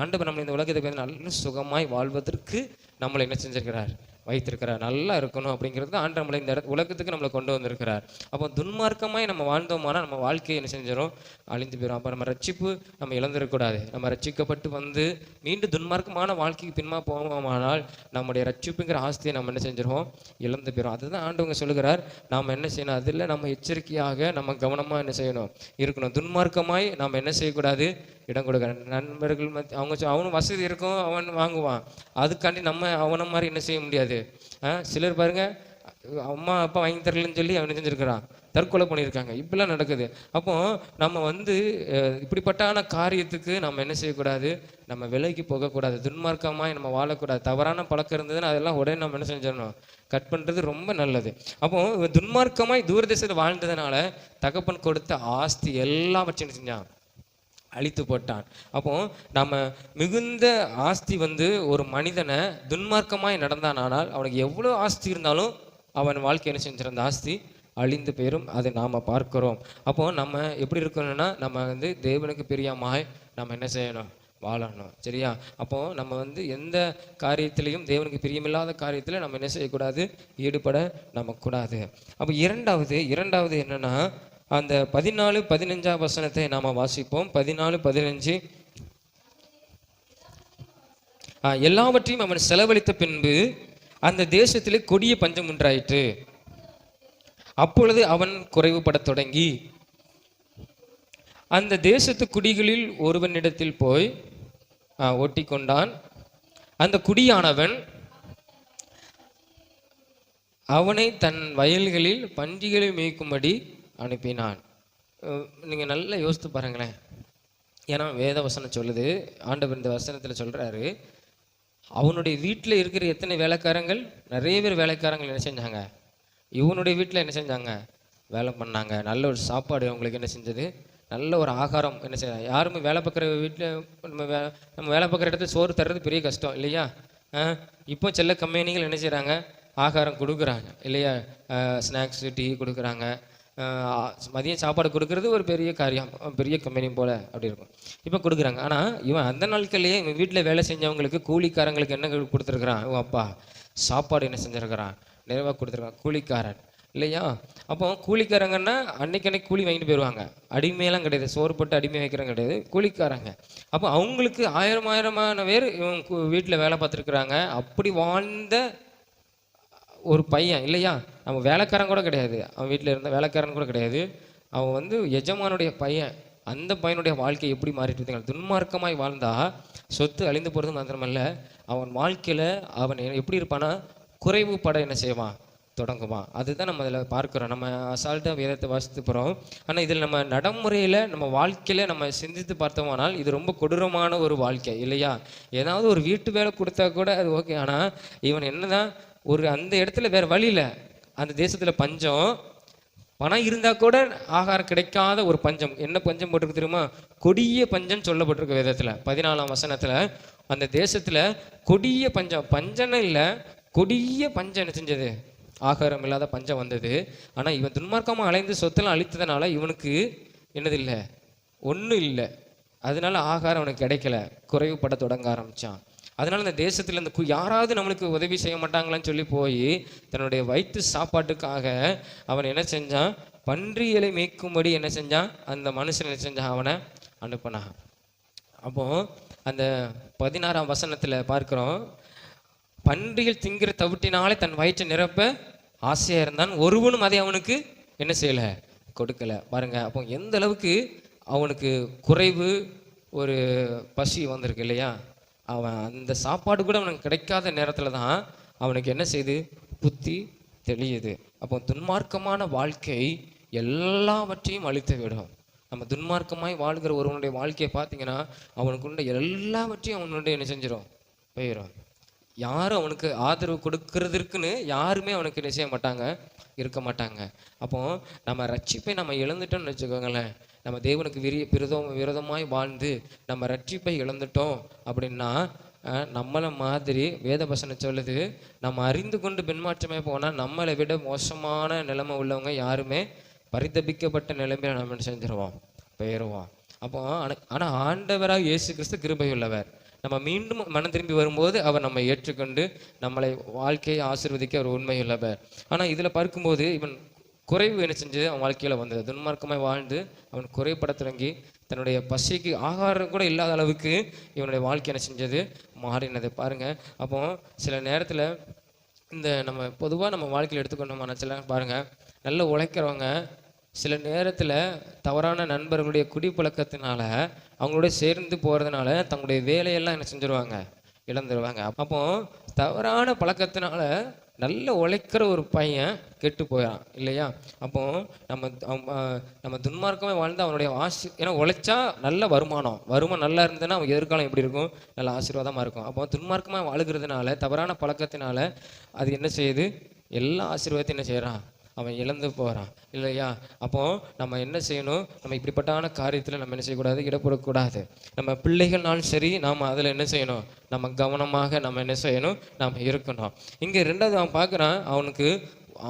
Speaker 1: ஆண்டவர் நம்ம இந்த உலகத்துக்கு நல்ல சுகமாய் வாழ்வதற்கு நம்மளை என்ன செஞ்சிருக்கிறார்? வைத்திருக்கிறார். நல்லா இருக்கணும் அப்படிங்கிறது ஆண்டு நம்மளை இந்த உலகத்துக்கு நம்மளை கொண்டு வந்திருக்கிறார். அப்போ துன்மார்க்கமாய் நம்ம வாழ்ந்தோம்னா நம்ம வாழ்க்கையை என்ன செஞ்சிடும்? அழிந்து போயிடும். அப்போ நம்ம ரட்சிப்பு நம்ம இழந்துடக்கூடாது. நம்ம ரட்சிக்கப்பட்டு வந்து மீண்டும் துன்மார்க்கமான வாழ்க்கைக்கு பின்மா போவோமானால் நம்முடைய ரட்சிப்புங்கிற ஆஸ்தியை நம்ம என்ன செஞ்சிருவோம்? இழந்து போயிடும். அதுதான் ஆண்டவங்க சொல்லுகிறார், நாம் என்ன செய்யணும்? அதில் நம்ம எச்சரிக்கையாக நம்ம கவனமாக என்ன செய்யணும்? இருக்கணும். துன்மார்க்கமாய் நாம் என்ன செய்யக்கூடாது? இடம் கொடுக்க. நண்பர்கள் அவனும் வசதி இருக்கும், அவன் வாங்குவான். அதுக்காண்டி நம்ம அவனை மாதிரி என்ன செய்ய முடியாது. சிலர் பாருங்க, அம்மா அப்பா வாங்கி தரலன்னு சொல்லி அவன் செஞ்சிருக்கிறான், தற்கொலை பண்ணியிருக்காங்க. இப்படிலாம் நடக்குது. அப்போ நம்ம இப்படிப்பட்டான காரியத்துக்கு நம்ம என்ன செய்யக்கூடாது? நம்ம விலைக்கு போகக்கூடாது. துன்மார்க்கமாய் நம்ம வாழக்கூடாது. தவறான பழக்கம் இருந்ததுன்னா அதெல்லாம் உடனே நம்ம என்ன செஞ்சிடணும்? கட் பண்ணுறது ரொம்ப நல்லது. அப்போ துன்மார்க்கமாய் தூரதேசத்தில் வாழ்ந்ததுனால தகப்பன் கொடுத்த ஆஸ்தி எல்லாவற்றையும் செஞ்சான், அழித்து போட்டான். அப்போ நம்ம மிகுந்த ஆஸ்தி ஒரு மனிதனை துன்மார்க்கமாய் நடந்தானால் அவனுக்கு எவ்வளோ ஆஸ்தி இருந்தாலும் அவன் வாழ்க்கை என்ன செஞ்சிருந்த ஆஸ்தி அழிந்து போயிரும். அதை நாம் பார்க்கிறோம். அப்போ நம்ம எப்படி இருக்கணும்னா, நம்ம வந்து தேவனுக்கு பிரியமாய் நம்ம என்ன செய்யணும்? வாழணும். சரியா? அப்போ நம்ம வந்து எந்த காரியத்திலையும் தேவனுக்கு பிரியமில்லாத காரியத்தில் நம்ம என்ன செய்யக்கூடாது? ஈடுபட நம்ம கூடாது. அப்போ இரண்டாவது என்னன்னா, அந்த 14-15 வசனத்தை நாம வாசிப்போம். 14-15. எல்லாவற்றையும் அவன் செலவழித்த பின்பு அந்த தேசத்திலே கொடிய பஞ்சம் உண்டாயிற்று. அப்பொழுது அவன் குறைவுபட தொடங்கி அந்த தேசத்து குடிகளில் ஒருவனிடத்தில் போய் ஒட்டி கொண்டான். அந்த குடியானவன் அவனை தன் வயல்களில் பன்றிகளை மேய்க்கும்படி அனுப்பினான். நீங்க நல்லா யோசித்து பாருங்களேன். ஏன்னா வேத வசனம் சொல்லுது, ஆண்டவர் இந்த வசனத்தில் சொல்றாரு, அவனுடைய வீட்டில் இருக்கிற எத்தனை வேலைக்காரங்கள்? நிறைய பேர் வேலைக்காரங்கள் என்ன செஞ்சாங்க? இவனுடைய வீட்டில் என்ன செஞ்சாங்க? வேலை பண்ணாங்க. நல்ல ஒரு சாப்பாடு அவங்களுக்கு என்ன செஞ்சது? நல்ல ஒரு ஆகாரம் என்ன செய்ய. யாருமே வேலை பார்க்குற வீட்டில் நம்ம வேலை பார்க்குற இடத்துல சோறு தர்றது பெரிய கஷ்டம் இல்லையா? இப்போ சில கம்பெனிகள் என்ன செய்கிறாங்க? ஆகாரம் கொடுக்குறாங்க இல்லையா? ஸ்நாக்ஸு, டீ கொடுக்குறாங்க. மதியம் சாப்பாடு கொடுக்கறது ஒரு பெரிய காரியம், பெரிய கம்பெனி போல் அப்படி இருக்கும். இப்போ கொடுக்குறாங்க. ஆனால் இவன் அந்த நாட்கள்லேயே இவன் வீட்டில் வேலை செஞ்சவங்களுக்கு, கூலிக்காரங்களுக்கு என்ன கொடுத்துருக்குறான்? இவன் அப்பா சாப்பாடு என்ன செஞ்சுருக்கிறான்? நிறைவாக கொடுத்துருக்கான். கூலிக்காரன் இல்லையா? அப்போ கூலிக்காரங்கன்னா அன்னைக்கு கூலி வாங்கிட்டு போயிடுவாங்க. அடிமையெல்லாம் கிடையாது, சோறு போட்டு அடிமை வைக்கிறாங்க கிடையாது, கூலிக்காரங்க. அப்போ அவங்களுக்கு ஆயிரமான பேர் இவன் வீட்டில் வேலை பார்த்துருக்குறாங்க. அப்படி வாழ்ந்த ஒரு பையன் இல்லையா? நம்ம வேலைக்காரன் கூட கிடையாது, அவன் வீட்டில் இருந்த வேலைக்காரன் கூட கிடையாது, அவன் வந்து எஜமானுடைய பையன். அந்த பையனுடைய வாழ்க்கை எப்படி மாறிட்டு துன்மார்க்கமாய் வாழ்ந்தா சொத்து அழிந்து போகிறது மாத்திரமல்ல, அவன் வாழ்க்கையில் அவன் எப்படி இருப்பானா? குறைவுபட என்ன செய்வான்? தொடங்குவான். அதுதான் நம்ம அதில் பார்க்குறோம். நம்ம அசால்ட்டாக வேதத்தை வாசித்து போகிறோம். ஆனால் இதில் நம்ம நடைமுறையில் நம்ம வாழ்க்கையில் நம்ம சிந்தித்து பார்த்தோமானால் இது ரொம்ப கொடூரமான ஒரு வாழ்க்கை இல்லையா? ஏதாவது ஒரு வீட்டு வேலை கொடுத்தா கூட அது ஓகே. ஆனால் இவன் என்னதான் ஒரு அந்த இடத்துல வேற வழி இல்லை. அந்த தேசத்தில் பஞ்சம், பணம் இருந்தால் கூட ஆகாரம் கிடைக்காத ஒரு பஞ்சம். என்ன பஞ்சம் போட்டிருக்கு தெரியுமா? கொடிய பஞ்சம் சொல்லப்பட்டிருக்கு வேதத்தில். 14ஆம் வசனத்தில் அந்த தேசத்தில் கொடிய பஞ்சம். பஞ்சம்னு இல்லை, கொடிய பஞ்சம் என்ன செஞ்சது? ஆகாரம் இல்லாத பஞ்சம் வந்தது. ஆனால் இவன் துன்மார்க்கமாக அலைந்து சொத்தெல்லாம் அழித்ததுனால இவனுக்கு என்னது இல்லை? ஒன்றும் இல்லை. அதனால ஆகாரம் அவனுக்கு கிடைக்கல, குறைவுபட தொடங்க ஆரம்பித்தான். அதனால இந்த தேசத்தில் இந்த யாராவது நம்மளுக்கு உதவி செய்ய மாட்டாங்களான்னு சொல்லி போய் தன்னுடைய வயிற்று சாப்பாட்டுக்காக அவன் என்ன செஞ்சான்? பன்றிகளை மேய்க்கும்படி என்ன செஞ்சான்? அந்த மனுஷன் என்ன செஞ்சான்? அவனை அனுப்பினான். அப்போ அந்த 16ஆம் வசனத்தில் பார்க்கிறோம், பன்றிகள் திங்கிற தவிட்டினாலே தன் வயிற்றை நிரப்ப ஆசையாக இருந்தான், ஒருவனும் அதை அவனுக்கு என்ன செய்யலை? கொடுக்கல. பாருங்க, அப்போ எந்த அளவுக்கு அவனுக்கு குறைவு, ஒரு பசி வந்திருக்கு இல்லையா? அவன் அந்த சாப்பாடு கூட அவனுக்கு கிடைக்காத நேரத்தில் தான் அவனுக்கு என்ன செய்யுது? புத்தி தெளியுது. அப்போ துன்மார்க்கமான வாழ்க்கை எல்லாவற்றையும் அழித்து விடும். நம்ம துன்மார்க்கமாய் வாழ்கிற ஒருவனுடைய வாழ்க்கையை பார்த்தீங்கன்னா அவனுக்குள்ள எல்லாவற்றையும் அவனுடைய என்ன செஞ்சிடும்? போயிடும். யாரும் அவனுக்கு ஆதரவு கொடுக்கறதுக்குன்னு யாருமே அவனுக்கு என்ன செய்ய மாட்டாங்க? இருக்க மாட்டாங்க. அப்போ நம்ம ரட்சிப்பை நம்ம இழந்துட்டோம்னு வச்சுக்கோங்களேன். நம்ம தேவனுக்கு விரோதமாய் வாழ்ந்து நம்ம ரட்சிப்பை இழந்துட்டோம் அப்படின்னா நம்மளை மாதிரி வேத வசனம் சொல்லுது, நம்ம அறிந்து கொண்டு பின்மாற்றமே போனால் நம்மளை விட மோசமான நிலைமை உள்ளவங்க யாருமே பரிதபிக்கப்பட்ட நிலைமையில நம்ம செஞ்சிருவோம், போயிடுவோம். அப்போ ஆனால் ஆண்டவராக இயேசு கிறிஸ்து கிருபை உள்ளவர். நம்ம மீண்டும் மனம் திரும்பி வரும்போது அவர் நம்ம ஏற்றுக்கொண்டு நம்மளை வாழ்க்கையை ஆசீர்வதிக்க அவர் உண்மையுள்ளவர். ஆனால் இதில் பார்க்கும்போது இவன் குறைவு என்ன செஞ்சது? அவன் வாழ்க்கையில் வந்தது. துன்மார்க்கமாய் வாழ்ந்து அவன் குறைபட தொடங்கி தன்னுடைய பசிக்கு ஆகாரம் கூட இல்லாத அளவுக்கு இவனுடைய வாழ்க்கை என்ன செஞ்சது? மாறினது. பாருங்க, அப்போ சில நேரத்தில் இந்த நம்ம பொதுவாக நம்ம வாழ்க்கையில் எடுத்துக்கொண்டோம் நினச்சல பாருங்க, நல்ல உழைக்கிறவங்க சில நேரத்தில் தவறான நண்பர்களுடைய குடிப்பழக்கத்தினால அவங்களோட சேர்ந்து போகிறதுனால தங்களுடைய வேலையெல்லாம் என்ன செஞ்சிருவாங்க? இழந்துருவாங்க. அப்போ தவறான பழக்கத்தினால நல்ல உழைக்கிற ஒரு பையன் கெட்டு போயிடான் இல்லையா? அப்போ நம்ம துன்மார்க்கமாக வாழ்ந்து அவனுடைய ஏன்னா உழைச்சா நல்ல வருமானம் நல்லா இருந்ததுன்னா அவன் எதிர்காலம் எப்படி இருக்கும்? நல்ல ஆசீர்வாதமாக இருக்கும். அப்போ துன்மார்க்கமாக வாழுகிறதுனால, தவறான பழக்கத்தினால அது என்ன செய்யுது? எல்லா ஆசீர்வாதத்தையும் என்ன செய்கிறான்? அவன் இழந்து போகிறான் இல்லையா? அப்போ நம்ம என்ன செய்யணும்? நம்ம இப்படிப்பட்டான காரியத்தில் நம்ம என்ன செய்யக்கூடாது? ஈடுபடக்கூடாது. நம்ம பிள்ளைகள்னாலும் சரி, நாம் அதில் என்ன செய்யணும்? நம்ம கவனமாக நம்ம என்ன செய்யணும்? நாம் இருக்கணும். இங்கே ரெண்டாவது அவன் பார்க்குறான், அவனுக்கு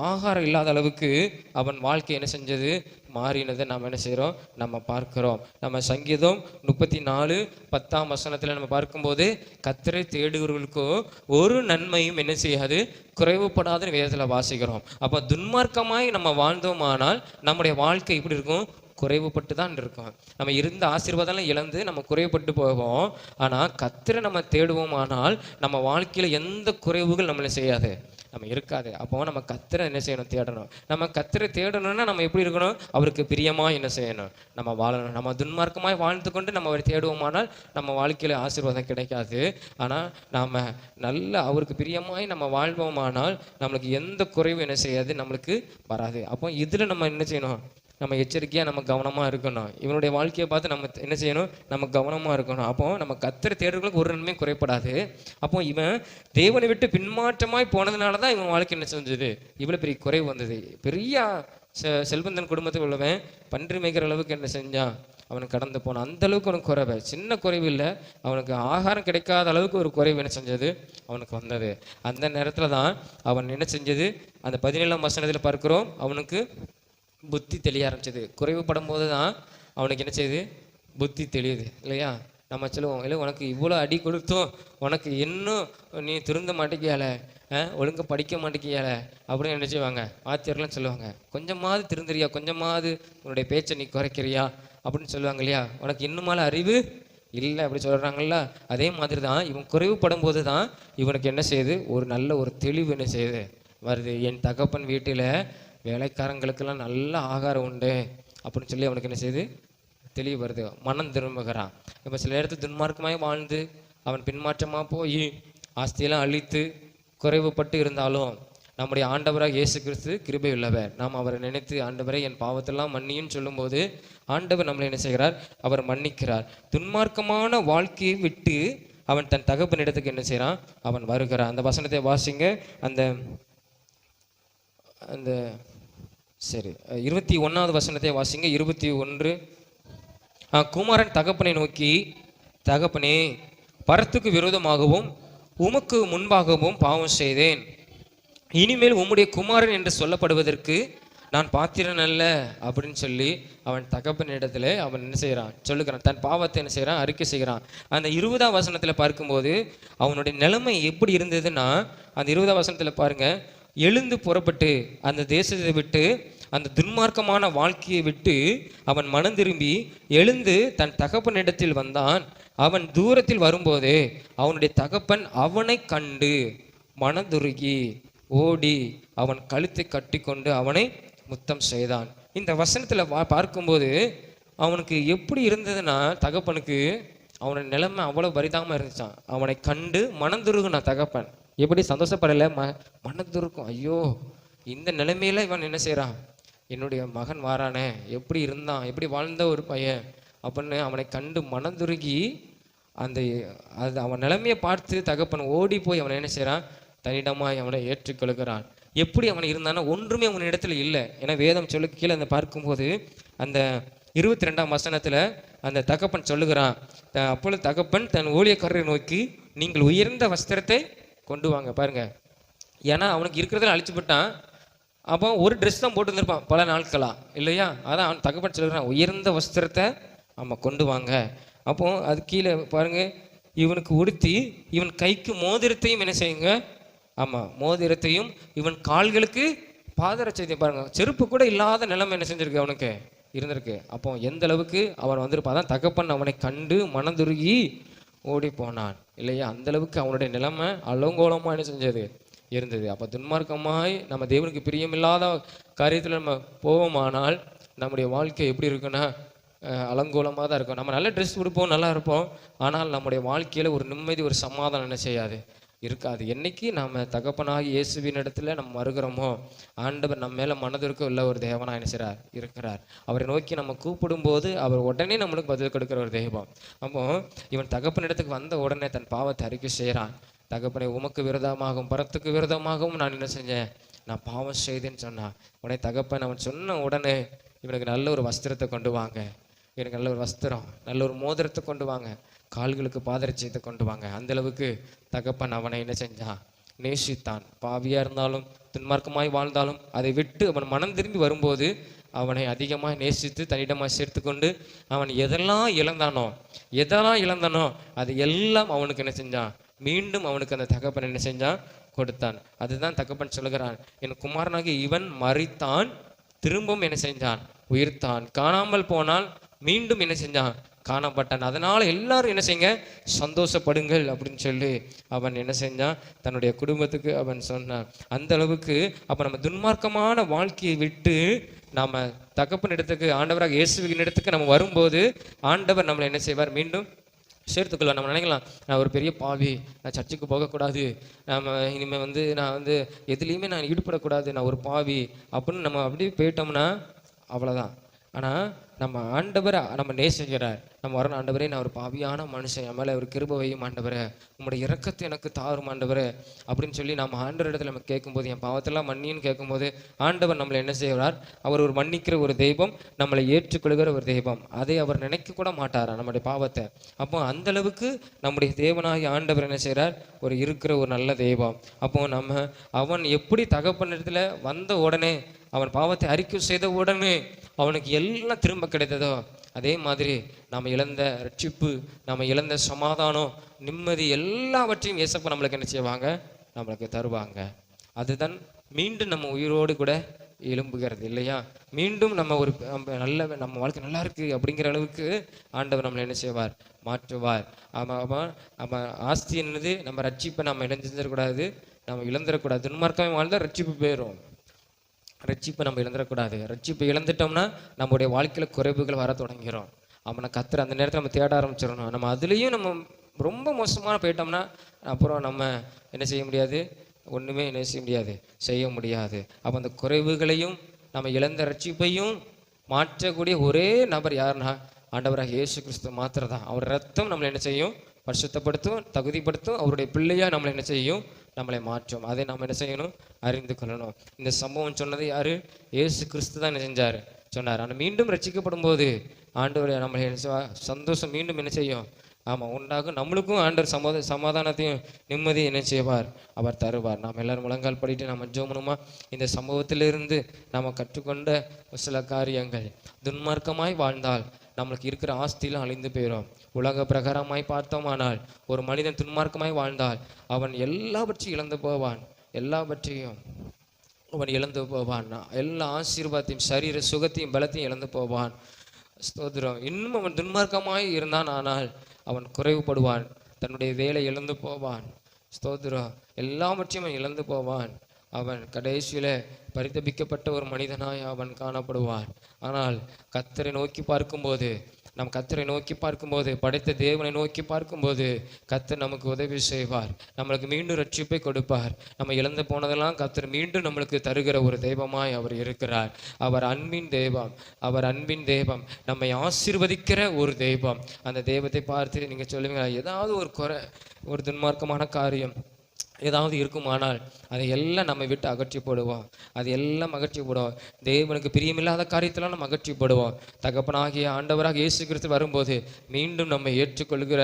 Speaker 1: ஆகாரம் இல்லாத அளவுக்கு அவன் வாழ்க்கை என்ன செஞ்சது, மாறினதை நாம் என்ன செய்கிறோம், நம்ம பார்க்கிறோம். நம்ம சங்கீதம் 34:10 நம்ம பார்க்கும்போது கர்த்தரை தேடுகிறவர்களுக்கோ ஒரு நன்மையும் என்ன செய்யாது, குறைவுபடாத வேதத்தில் வாசிக்கிறோம். அப்போ துன்மார்க்கமாய் நம்ம வாழ்ந்தோமானால் நம்முடைய வாழ்க்கை இப்படி இருக்கும், குறைவுபட்டு தான் இருக்கும். நம்ம இருந்த ஆசீர்வாதம் இழந்து நம்ம குறைவுபட்டு போவோம். ஆனால் கர்த்தரை நம்ம தேடுவோமானால் நம்ம வாழ்க்கையில் எந்த குறைவுகள் நம்மளை செய்யாது, நம்ம இருக்காது. அப்போ நம்ம கர்த்தரை என்ன செய்யணும், தேடணும். நம்ம கர்த்தரை தேடணும்னா நம்ம எப்படி இருக்கணும், அவருக்கு பிரியமாக என்ன செய்யணும், நம்ம வாழணும். நம்ம துன்மார்க்கமாய் வாழ்ந்து கொண்டு நம்ம அவரை தேடுவோமானால் நம்ம வாழ்க்கையில் ஆசீர்வாதம் கிடைக்காது. ஆனால் நாம் நல்ல அவருக்கு பிரியமாய் நம்ம வாழ்வோமானால் நம்மளுக்கு எந்த குறைவும் என்ன செய்யாது, நம்மளுக்கு வராது. அப்போ இதில் நம்ம என்ன செய்யணும், நம்ம எச்சரிக்கையாக நம்ம கவனமாக இருக்கணும். இவனுடைய வாழ்க்கையை பார்த்து நம்ம என்ன செய்யணும், நம்ம கவனமாக இருக்கணும். அப்போ நம்ம கர்த்தரை தேடுறவங்களுக்கு ஒரு நன்மையும் குறைப்படாது. அப்போ இவன் தேவனை விட்டு பின்மாற்றமாய் போனதுனால தான் இவன் வாழ்க்கை என்ன செஞ்சது, இவ்வளோ பெரிய குறைவு வந்தது. பெரிய செல்வந்தன் குடும்பத்தில் உள்ளவன் பன்றி மேய்க்கிற அளவுக்கு என்ன செஞ்சான், அவனுக்கு கடந்து போனான். அந்த அளவுக்கு அவனுக்கு குறைவு, சின்ன குறைவு இல்லை, அவனுக்கு ஆகாரம் கிடைக்காத அளவுக்கு ஒரு குறைவு என்ன செஞ்சது, அவனுக்கு வந்தது. அந்த நேரத்தில் தான் அவன் என்ன செஞ்சது, அந்த 17 பார்க்கிறோம், அவனுக்கு புத்தி தெளிய ஆரம்பிச்சது. குறைவுபடும் போது தான் அவனுக்கு என்ன செய்யுது, புத்தி தெளியுது இல்லையா. நம்ம சொல்லுவோம், இல்லை உனக்கு இவ்வளோ அடி கொடுத்தோம், உனக்கு இன்னும் நீ திருந்த மாட்டேங்கியால, ஒழுங்காக படிக்க மாட்டேங்கியால அப்படின்னு என்ன செய்வாங்க, ஆத்தியர்லாம் சொல்லுவாங்க. கொஞ்சமாவது திருந்துறியா, கொஞ்சமாவது உன்னுடைய பேச்சை நீ குறைக்கிறியா அப்படின்னு சொல்லுவாங்க இல்லையா. உனக்கு இன்னுமால அறிவு இல்லை அப்படி சொல்கிறாங்கல்ல. அதே மாதிரி தான் இவன் குறைவுபடும் போது தான் இவனுக்கு என்ன செய்யுது, ஒரு நல்ல ஒரு தெளிவு என்ன செய்யுது வருது. என் தகப்பன் வீட்டில் வேலைக்காரங்களுக்கெல்லாம் நல்ல ஆகாரம் உண்டு அப்படின்னு சொல்லி அவனுக்கு என்ன செய்யுது, தெளிவு வருது. மனம் திரும்புகிறான். இப்போ சில இடத்துல துன்மார்க்கமாய் வாழ்ந்து அவன் பின்மாற்றமாக போய் ஆஸ்தியெல்லாம் அழித்து குறைவுபட்டு இருந்தாலும் நம்முடைய ஆண்டவராக இயேசு கிறிஸ்து கிருபை உள்ளவர். நாம் அவரை நினைத்து ஆண்டவரை என் பாவத்தெல்லாம் மன்னின்னு சொல்லும்போது ஆண்டவர் நம்மளை என்ன செய்கிறார், அவர் மன்னிக்கிறார். துன்மார்க்கமான வாழ்க்கையை விட்டு அவன் தன் தகப்பன் இடத்துக்கு என்ன செய்கிறான், அவன் வருகிறான். அந்த வசனத்தை வாசிங்க. அந்த சரி 21வது வசனத்தை வாசிங்க. 21. குமாரன் தகப்பனை நோக்கி, தகப்பனே, பரத்துக்கு விரோதமாகவும் உமக்கு முன்பாகவும் பாவம் செய்தேன். இனிமேல் உம்முடைய குமாரன் என்று சொல்லப்படுவதற்கு நான் பாத்திரன் அல்ல அப்படின்னு சொல்லி அவன் தகப்பன் இடத்துல அவன் என்ன செய்கிறான், சொல்லுகிறான். தன் பாவத்தை என்ன செய்கிறான், அறிக்கை செய்கிறான். அந்த 20ஆம் வசனத்தில் பார்க்கும்போது அவனுடைய நிலைமை எப்படி இருந்ததுன்னா, அந்த 20ஆம் வசனத்தில் பாருங்க, எழுந்து புறப்பட்டு அந்த தேசத்தை விட்டு அந்த துன்மார்க்கமான வாழ்க்கையை விட்டு அவன் மனம் திரும்பி எழுந்து தன் தகப்பனிடத்தில் வந்தான். அவன் தூரத்தில் வரும்போதே அவனுடைய தகப்பன் அவனை கண்டு மனதுருகி ஓடி அவன் கழுத்தை கட்டி கொண்டு அவனை முத்தம் செய்தான். இந்த வசனத்தில் பார்க்கும்போது அவனுக்கு எப்படி இருந்ததுன்னா, தகப்பனுக்கு அவனோட நிலைமை அவ்வளோ பரிதாபமாக இருந்துச்சான். அவனை கண்டு மனதுருகுனா தகப்பன் எப்படி சந்தோஷப்படலை, மனதுருக்கும். ஐயோ, இந்த நிலைமையில இவன் என்ன செய்கிறான், என்னுடைய மகன் வாரானே, எப்படி இருந்தான், எப்படி வாழ்ந்த ஒரு பையன் அப்படின்னு அவனை கண்டு மனதுருகி அது அவன் நிலைமையை பார்த்து தகப்பன் ஓடி போய் அவனை என்ன செய்கிறான், தன்னிடமாய் அவனை ஏற்றுக்கொள்கிறான். எப்படி அவன் இருந்தான்னா ஒன்றுமே அவன் இடத்துல இல்லை. ஏன்னா வேதம் சொல்லு கீழே அந்த பார்க்கும்போது அந்த 22ஆம் வசனத்தில் அந்த தகப்பன் சொல்லுகிறான், அப்பொழுது தகப்பன் தன் ஊழியக்காரரை நோக்கி, நீங்கள் உயர்ந்த வஸ்திரத்தை கொண்டு வாங்க. பாருங்க, ஏன்னா அவனுக்கு இருக்கிறதுல அழிச்சு விட்டான். அப்போ ஒரு ட்ரெஸ் தான் போட்டு வந்திருப்பான் பல நாட்களா இல்லையா. அதான் அவன் தகப்பன் சொல்லுறான், உயர்ந்த வஸ்திரத்தை கொண்டு வாங்க. அப்போ அது கீழே பாருங்க, இவனுக்கு உடுத்தி இவன் கைக்கு மோதிரத்தையும் என்ன செய்யுங்க, மோதிரத்தையும் இவன் கால்களுக்கு பாதரட்சத்தையும் பாருங்க, செருப்பு கூட இல்லாத நிலைமை என்ன செஞ்சிருக்கு அவனுக்கு இருந்திருக்கு. அப்போ எந்த அளவுக்கு அவன் வந்திருப்பான். தான் தகப்பன் அவனை கண்டு மனதுருகி ஓடி போனான் இல்லையா. அந்த அளவுக்கு அவனுடைய நிலைமை அலங்கோலமாக என்ன செஞ்சது இருந்தது. அப்போ துன்மார்க்கமாய் நம்ம தேவனுக்கு பிரியமில்லாத காரியத்தில் நம்ம போவோமானால் நம்முடைய வாழ்க்கை எப்படி இருக்குன்னா அலங்கோலமாக தான் இருக்கும். நம்ம நல்ல ட்ரெஸ் கொடுப்போம், நல்லா இருப்போம், ஆனால் நம்முடைய வாழ்க்கையில் ஒரு நிம்மதி, ஒரு சமாதானம் என்ன செய்யாது, இருக்காது. என்னைக்கு நாம் தகப்பனாகி இயேசுவின் இடத்துல நம்ம வருகிறோமோ ஆண்டவர் நம்ம மேலே மனதிற்கு உள்ள ஒரு தேவனாக என்ன செய்கிறார், இருக்கிறார். அவரை நோக்கி நம்ம கூப்பிடும்போது அவர் உடனே நம்மளுக்கு பதில் கொடுக்குற ஒரு தெய்வம். அப்போ இவன் தகப்பன் இடத்துக்கு வந்த உடனே தன் பாவத்தை அறிக்கை செய்கிறான். தகப்பனை, உமக்கு விரோதமாகவும் பரத்துக்கு விரோதமாகவும் நான் என்ன செஞ்சேன், நான் பாவம் செய்தேன்னு சொன்னான். உடனே தகப்பன் அவன் சொன்ன உடனே இவனுக்கு நல்ல ஒரு வஸ்திரத்தை கொண்டு வாங்க, எனக்கு நல்ல ஒரு வஸ்திரம், நல்ல ஒரு மோதிரத்தை கொண்டு வாங்க, கால்களுக்கு பாதரட்சியத்தை கொண்டு வாங்க. அந்தளவுக்கு தகப்பன் அவனை என்ன செஞ்சான், நேசித்தான். பாவியாக இருந்தாலும் துன்மார்க்கமாய் வாழ்ந்தாலும் அதை விட்டு அவன் மனம் திரும்பி வரும்போது அவனை அதிகமாக நேசித்து தன்னிடமாக சேர்த்து கொண்டு அவன் எதெல்லாம் இழந்தானோ அது எல்லாம் அவனுக்கு என்ன செஞ்சான், மீண்டும் அவனுக்கு அந்த தகப்பன் என்ன செஞ்சான், கொடுத்தான். அதுதான் தகப்பன் சொல்லுகிறான், என் குமாரனாகி இவன் மரித்தான், திரும்பவும் என்ன செஞ்சான், உயிர்த்தான். காணாமல் போனால் மீண்டும் என்ன செஞ்சான், காணப்பட்டான். அதனால எல்லாரும் என்ன செய்யுங்க, சந்தோஷப்படுங்கள் அப்படின்னு சொல்லி அவன் என்ன செஞ்சான், தன்னுடைய குடும்பத்துக்கு அவன் சொன்னான். அந்த அளவுக்கு அப்ப நம்ம துன்மார்க்கமான வாழ்க்கையை விட்டு நாம தகப்பன் இடத்துக்கு, ஆண்டவராக இயேசுவின் இடத்துக்கு நம்ம வரும்போது ஆண்டவர் நம்மளை என்ன செய்வார், மீண்டும் சேர்த்துக்கொள்ள. நம்ம நினைக்கலாம், நான் ஒரு பெரிய பாவி, நான் சர்ச்சுக்கு போகக்கூடாது, நம்ம இனிமேல் நான் எதுலேயுமே நான் ஈடுபடக்கூடாது, நான் ஒரு பாவி அப்படின்னு நம்ம அப்படியே போயிட்டோம்னா அவ்வளோதான். ஆனால் நம்ம ஆண்டவரை நம்ம நேசிக்கிறார். நம்ம வரணும், ஆண்டவரே நான் ஒரு பாவியான மனுஷன், என் மேலே ஒரு கிருபை வையும் ஆண்டவரே, உங்களுடைய இரக்கத்தை எனக்கு தாரும் ஆண்டவரே அப்படின்னு சொல்லி நம்ம ஆண்டவர் இடத்துல நம்ம கேட்கும்போது, என் பாவத்தெல்லாம் மன்னின்னு கேட்கும்போது ஆண்டவர் நம்மளை என்ன செய்கிறார், அவர் ஒரு மன்னிக்கிற ஒரு தெய்வம், நம்மளை ஏற்றுக்கொள்கிற ஒரு தெய்வம். அதை அவர் நினைக்க கூட மாட்டாரா நம்முடைய பாவத்தை. அப்போ அந்த அளவுக்கு நம்முடைய தேவனாகி ஆண்டவர் என்ன செய்கிறார், ஒரு இருக்கிற ஒரு நல்ல தெய்வம். அப்போ அவன் எப்படி தகப்பன் இடத்துல வந்த உடனே, அவன் பாவத்தை அறிக்கை செய்த உடனே அவனுக்கு எல்லாம் திரும்ப கிடைத்ததோ, அதே மாதிரி நாம் இழந்த ரட்சிப்பு, நாம் இழந்த சமாதானம், நிம்மதி எல்லாவற்றையும் இயேசப்பா நம்மளுக்கு என்ன செய்வாங்க, நம்மளுக்கு தருவாங்க. அதுதான் மீண்டும் நம்ம உயிரோடு கூட எழும்புகிறது இல்லையா. மீண்டும் நம்ம ஒரு நம்ம வாழ்க்கை நல்லா இருக்கு அப்படிங்கிற அளவுக்கு ஆண்டவர் நம்மளை என்ன செய்வார், மாற்றுவார். நம்ம ஆஸ்தி என்னது, நம்ம ரட்சிப்பை நம்ம இழந்துடக்கூடாது, நம்ம இழந்துடக்கூடாது. துன்மார்க்கமே வாழ்ந்தால் ரட்சிப்பு போயிடும். ரட்சிப்பை நம்ம இழந்துடக்கூடாது. ரட்சிப்பை இழந்துட்டோம்னா நம்முடைய வாழ்க்கையில் குறைவுகள் வர தொடங்கிறோம். அவனை கத்துற அந்த நேரத்தில் நம்ம தேட ஆரம்பிச்சிடணும். நம்ம அதுலேயும் நம்ம ரொம்ப மோசமாக போயிட்டோம்னா அப்புறம் நம்ம என்ன செய்ய முடியாது, ஒன்றுமே என்ன செய்ய முடியாது. அப்போ அந்த குறைவுகளையும் நம்ம இழந்த ரட்சிப்பையும் மாற்றக்கூடிய ஒரே நபர் யாருன்னா ஆண்டவராக இயேசு கிறிஸ்து மாத்திரதான். அவர் ரத்தம் நம்மளை என்ன செய்யும், பரிசுத்தப்படுத்தும், தகுதிப்படுத்தும். அவருடைய பிள்ளையா நம்மளை என்ன செய்யும், நம்மளை மாற்றும். அதை நாம் என்ன செய்யணும், அறிந்து கொள்ளணும். இந்த சம்பவம் சொன்னது யாரு, இயேசு கிறிஸ்து தான் என்ன செஞ்சார், சொன்னார். ஆனால் மீண்டும் ரட்சிக்கப்படும் போது ஆண்டவர் நம்மளை சந்தோஷம் மீண்டும் என்ன செய்யும், ஆமாம் உண்டாகும். நம்மளுக்கும் ஆண்டவர் சமாதானத்தையும் நிம்மதியும் என்ன செய்வார், அவர் தருவார். நாம் எல்லாரும் முழங்கால் படிட்டு நம்ம ஜெபணுமா. இந்த சம்பவத்திலிருந்து நாம் கற்றுக்கொண்ட சில காரியங்கள், துன்மார்க்கமாய் வாழ்ந்தால் நம்மளுக்கு இருக்கிற ஆஸ்தியிலும் அழிந்து போயிடும். உலக பிரகாரமாய் பார்த்தோமானால் ஒரு மனிதன் துன்மார்க்கமாய் வாழ்ந்தால் அவன் எல்லாவற்றையும் இழந்து போவான். எல்லாவற்றையும் அவன் இழந்து போவான். எல்லா ஆசீர்வாதத்தையும், சரீர சுகத்தையும், பலத்தையும் இழந்து போவான். ஸ்தோத்திரம். இன்னும் அவன் துன்மார்க்கமாய் இருந்தான் ஆனால் அவன் குறைவுபடுவான், தன்னுடைய வேலை இழந்து போவான். ஸ்தோத்திரம். எல்லாவற்றையும் அவன் இழந்து போவான். அவன் கடைசியில பரிதபிக்கப்பட்ட ஒரு மனிதனாய் அவன் காணப்படுவான். ஆனால் கர்த்தரை நோக்கி பார்க்கும்போது, நம் கர்த்தரை நோக்கி பார்க்கும்போது, படைத்த தேவனை நோக்கி பார்க்கும்போது கர்த்தர் நமக்கு உதவி செய்வார். நம்மளுக்கு மீண்டும் ரட்சிப்பை கொடுப்பார். நம்ம இழந்து போனதெல்லாம் கர்த்தர் மீண்டும் நம்மளுக்கு தருகிற ஒரு தெய்வமாய் அவர் இருக்கிறார். அவர் அன்பின் தெய்வம். அவர் அன்பின் தெய்வம், நம்மை ஆசீர்வதிக்கிற ஒரு தெய்வம். அந்த தெய்வத்தை பார்த்து நீங்க சொல்லுவீங்க, ஏதாவது ஒரு குறை, ஒரு துன்மார்க்கமான காரியம் ஏதாவது இருக்குமானால் அதை எல்லாம் நம்ம விட்டு அகற்றி போடுவோம். அது எல்லாம் அகற்றி போடுவோம். தேவனுக்கு பிரியமில்லாத காரியத்தெல்லாம் நம்ம அகற்றி போடுவோம். தகப்பனாகிய ஆண்டவராக இயேசு கிறிஸ்து வரும்போது மீண்டும் நம்மை ஏற்றுக்கொள்கிற,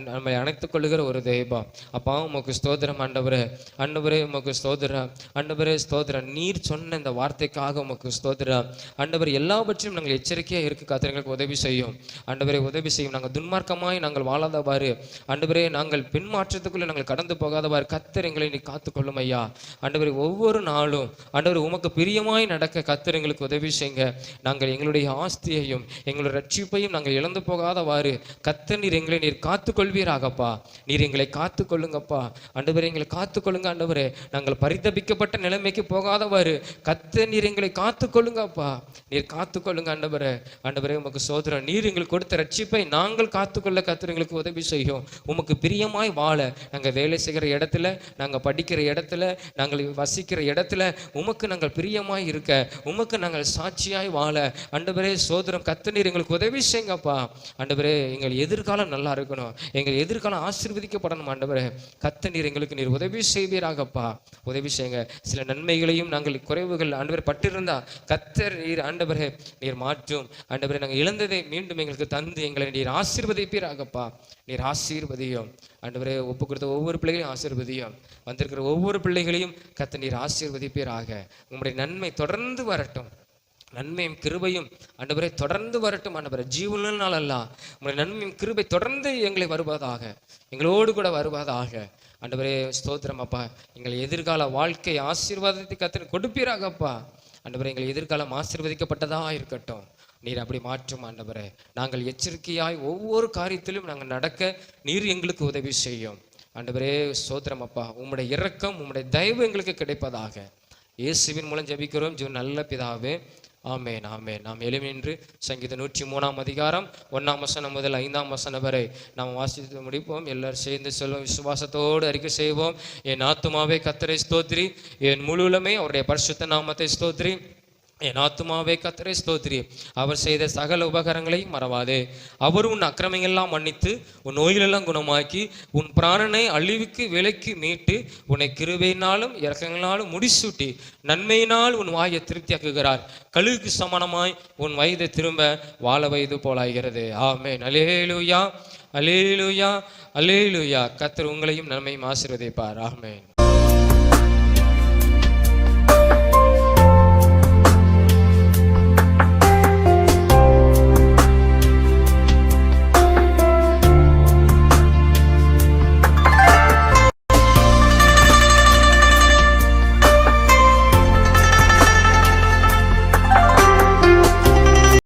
Speaker 1: நம்மை அணைத்துக் கொள்ளுகிற ஒரு தெய்வம். அப்பா உமக்கு ஸ்தோத்திரம் ஆண்டவரே. ஆண்டவரே உமக்கு ஸ்தோத்திரம். ஆண்டவரே ஸ்தோத்திரம். நீர் சொன்ன இந்த வார்த்தைக்காக உமக்கு ஸ்தோத்திரம். ஆண்டவர் எல்லாவற்றையும் நாங்கள் எச்சரிக்கையாக இருக்க கர்த்தர்களுக்கு உதவி செய்யும். ஆண்டவரே உதவி செய்யும். நாங்கள் துன்மார்க்கமாய் நாங்கள் வாழாதவாறு, ஆண்டவரே நாங்கள் பின்மாற்றத்துக்குள்ளே நாங்கள் கடந்து போகாதவாறு கர்த்தர் எங்களை நீ காத்துக்கொள்ளும் ஐயா. ஆண்டவரே ஒவ்வொரு நாளும் ஆண்டவர் உமக்கு பிரியமாய் நடக்க கர்த்தர் எங்களுக்கு உதவி செய்யுங்க. நாங்கள் எங்களுடைய ஆஸ்தியையும் எங்களுடைய ரட்சிப்பையும் நாங்கள் இழந்து போகாதவாறு கர்த்தர் நீர் காத்துக்கொள்வீராகப்பா. நீர் எங்களை காத்துக்கொள்ளுங்கப்பா. ஆண்டவரே எங்களை காத்துக்கொள்ளுங்க. ஆண்டவரே நாங்கள் பரிதபிக்கப்பட்ட நிலைமைக்கு போகாதவாறு கர்த்தர் நீர் எங்களை காத்துக்கொள்ளுங்கப்பா. நீர் காத்துக்கொள்ளுங்க ஆண்டவரே. ஆண்டவரே உமக்கு சோதரம். நீர் எங்களுக்கு கொடுத்த ரட்சிப்பை நாங்கள் காத்துக்கொள்ள கர்த்தர் எங்களுக்கு உதவி செய்யும். உமக்கு பிரியமாய் வாழ நாங்கள் வேலை செய்கிற இடத்துல, நாங்கள் படிக்கிற இடத்துல, நாங்கள் வசிக்கிற இடத்துல உமக்கு நாங்கள் பிரியமாய் இருக்க, உமக்கு நாங்கள் சாட்சியாய் வாழ ஆண்டவரே சோதரம் கர்த்தர் நீர் எங்களுக்கு உதவி செய்யுங்கப்பா. ஆண்டவரே எங்கள் எதிர்காலம் நல்லா இருக்கணும், எங்கள் எதிர்காலம் ஆசீர்வதிக்கப்படணும். ஆண்டவரே கர்த்தர் நீர் எங்களுக்கு நீர் உதவி செய்வீராகப்பா. உதவி செய்யுங்க. சில நன்மைகளையும் நாங்கள் குறைவுகள் ஆண்டவர் பட்டிருந்தா கர்த்தர் நீர் ஆண்டவரே நீர் மாற்றும். ஆண்டவரே நாங்கள் இழந்ததை மீண்டும் எங்களுக்கு தந்து எங்களை நீர் ஆசீர்வதிப்பீராகப்பா. நீர் ஆசீர்வதியும். ஆண்டவரே ஒப்பு கொடுத்த ஒவ்வொரு பிள்ளைகளையும் ஆசீர்வதியும். வந்திருக்கிற ஒவ்வொரு பிள்ளைகளையும் கர்த்தர் நீர் ஆசீர்வதிப்பீராக. உங்களுடைய நன்மை தொடர்ந்து வரட்டும், நன்மையும் கிருபையும் ஆண்டவரே தொடர்ந்து வரட்டும். ஆண்டவரே ஜீவன நாள் எல்லாம் உங்களுடைய நன்மையும் கிருபை தொடர்ந்து எங்களை வருவதாக, எங்களோடு கூட வருவதாக. ஆண்டவரே ஸ்தோத்திரம் அப்பா. எங்கள் எதிர்கால வாழ்க்கை ஆசீர்வாதத்தை கர்த்தர் கொடுப்பீராகப்பா. ஆண்டவரே எங்கள் எதிர்காலம் ஆசீர்வதிக்கப்பட்டதா இருக்கட்டும். நீர் அப்படி மாற்றும் ஆண்டவரே. நாங்கள் எச்சரிக்கையாய் ஒவ்வொரு காரியத்திலும் நாங்கள் நடக்க நீர் எங்களுக்கு உதவி செய்யும். ஆண்டவரே ஸ்தோத்திரம் அப்பா. உம்முடைய இரக்கம் உம்முடைய தயவு எங்களுக்கு கிடைப்பதாக. இயேசுவின் மூலம் ஜெபிக்கிறோம் ஜீவன் நல்ல பிதாவே, ஆமேன் ஆமேன். நாம் எழுமின்று சங்கீதம் 103 அதிகாரம் 1 வசனம் முதல் 5 வசனம் வரை நாம் வாசித்து முடிப்போம். எல்லாரும் சேர்ந்து சொல்வோம், விசுவாசத்தோடு அறிக்கை செய்வோம். என் ஆத்துமாவே கர்த்தரை ஸ்தோத்திரி, என் முழு உள்ளமே அவருடைய பரிசுத்த நாமத்தை ஸ்தோத்திரி. என் ஆத்துமாவே கர்த்தரை ஸ்தோத்திரி, அவர் செய்த சகல உபகாரங்களையும் மறவாதே. அவர் உன் அக்கிரமையெல்லாம் மன்னித்து உன் நோய்களெல்லாம் குணமாக்கி உன் பிராணனை அழிவுக்கு விலக்கி மீட்டு உன்னை கிருபையினாலும் இரக்கங்களாலும் முடிசூட்டி நன்மையினால் உன் வாயை திருப்தியாக்குகிறார். கழுகுக்கு சமானமாய் உன் வயதை திரும்ப வாழ வயது போலாகிறது. ஆமென். அல்லேலூயா அல்லேலூயா அல்லேலூயா. கர்த்தர் உங்களையும் நன்மையும் ஆசீர்வதிப்பார். ஆமென்.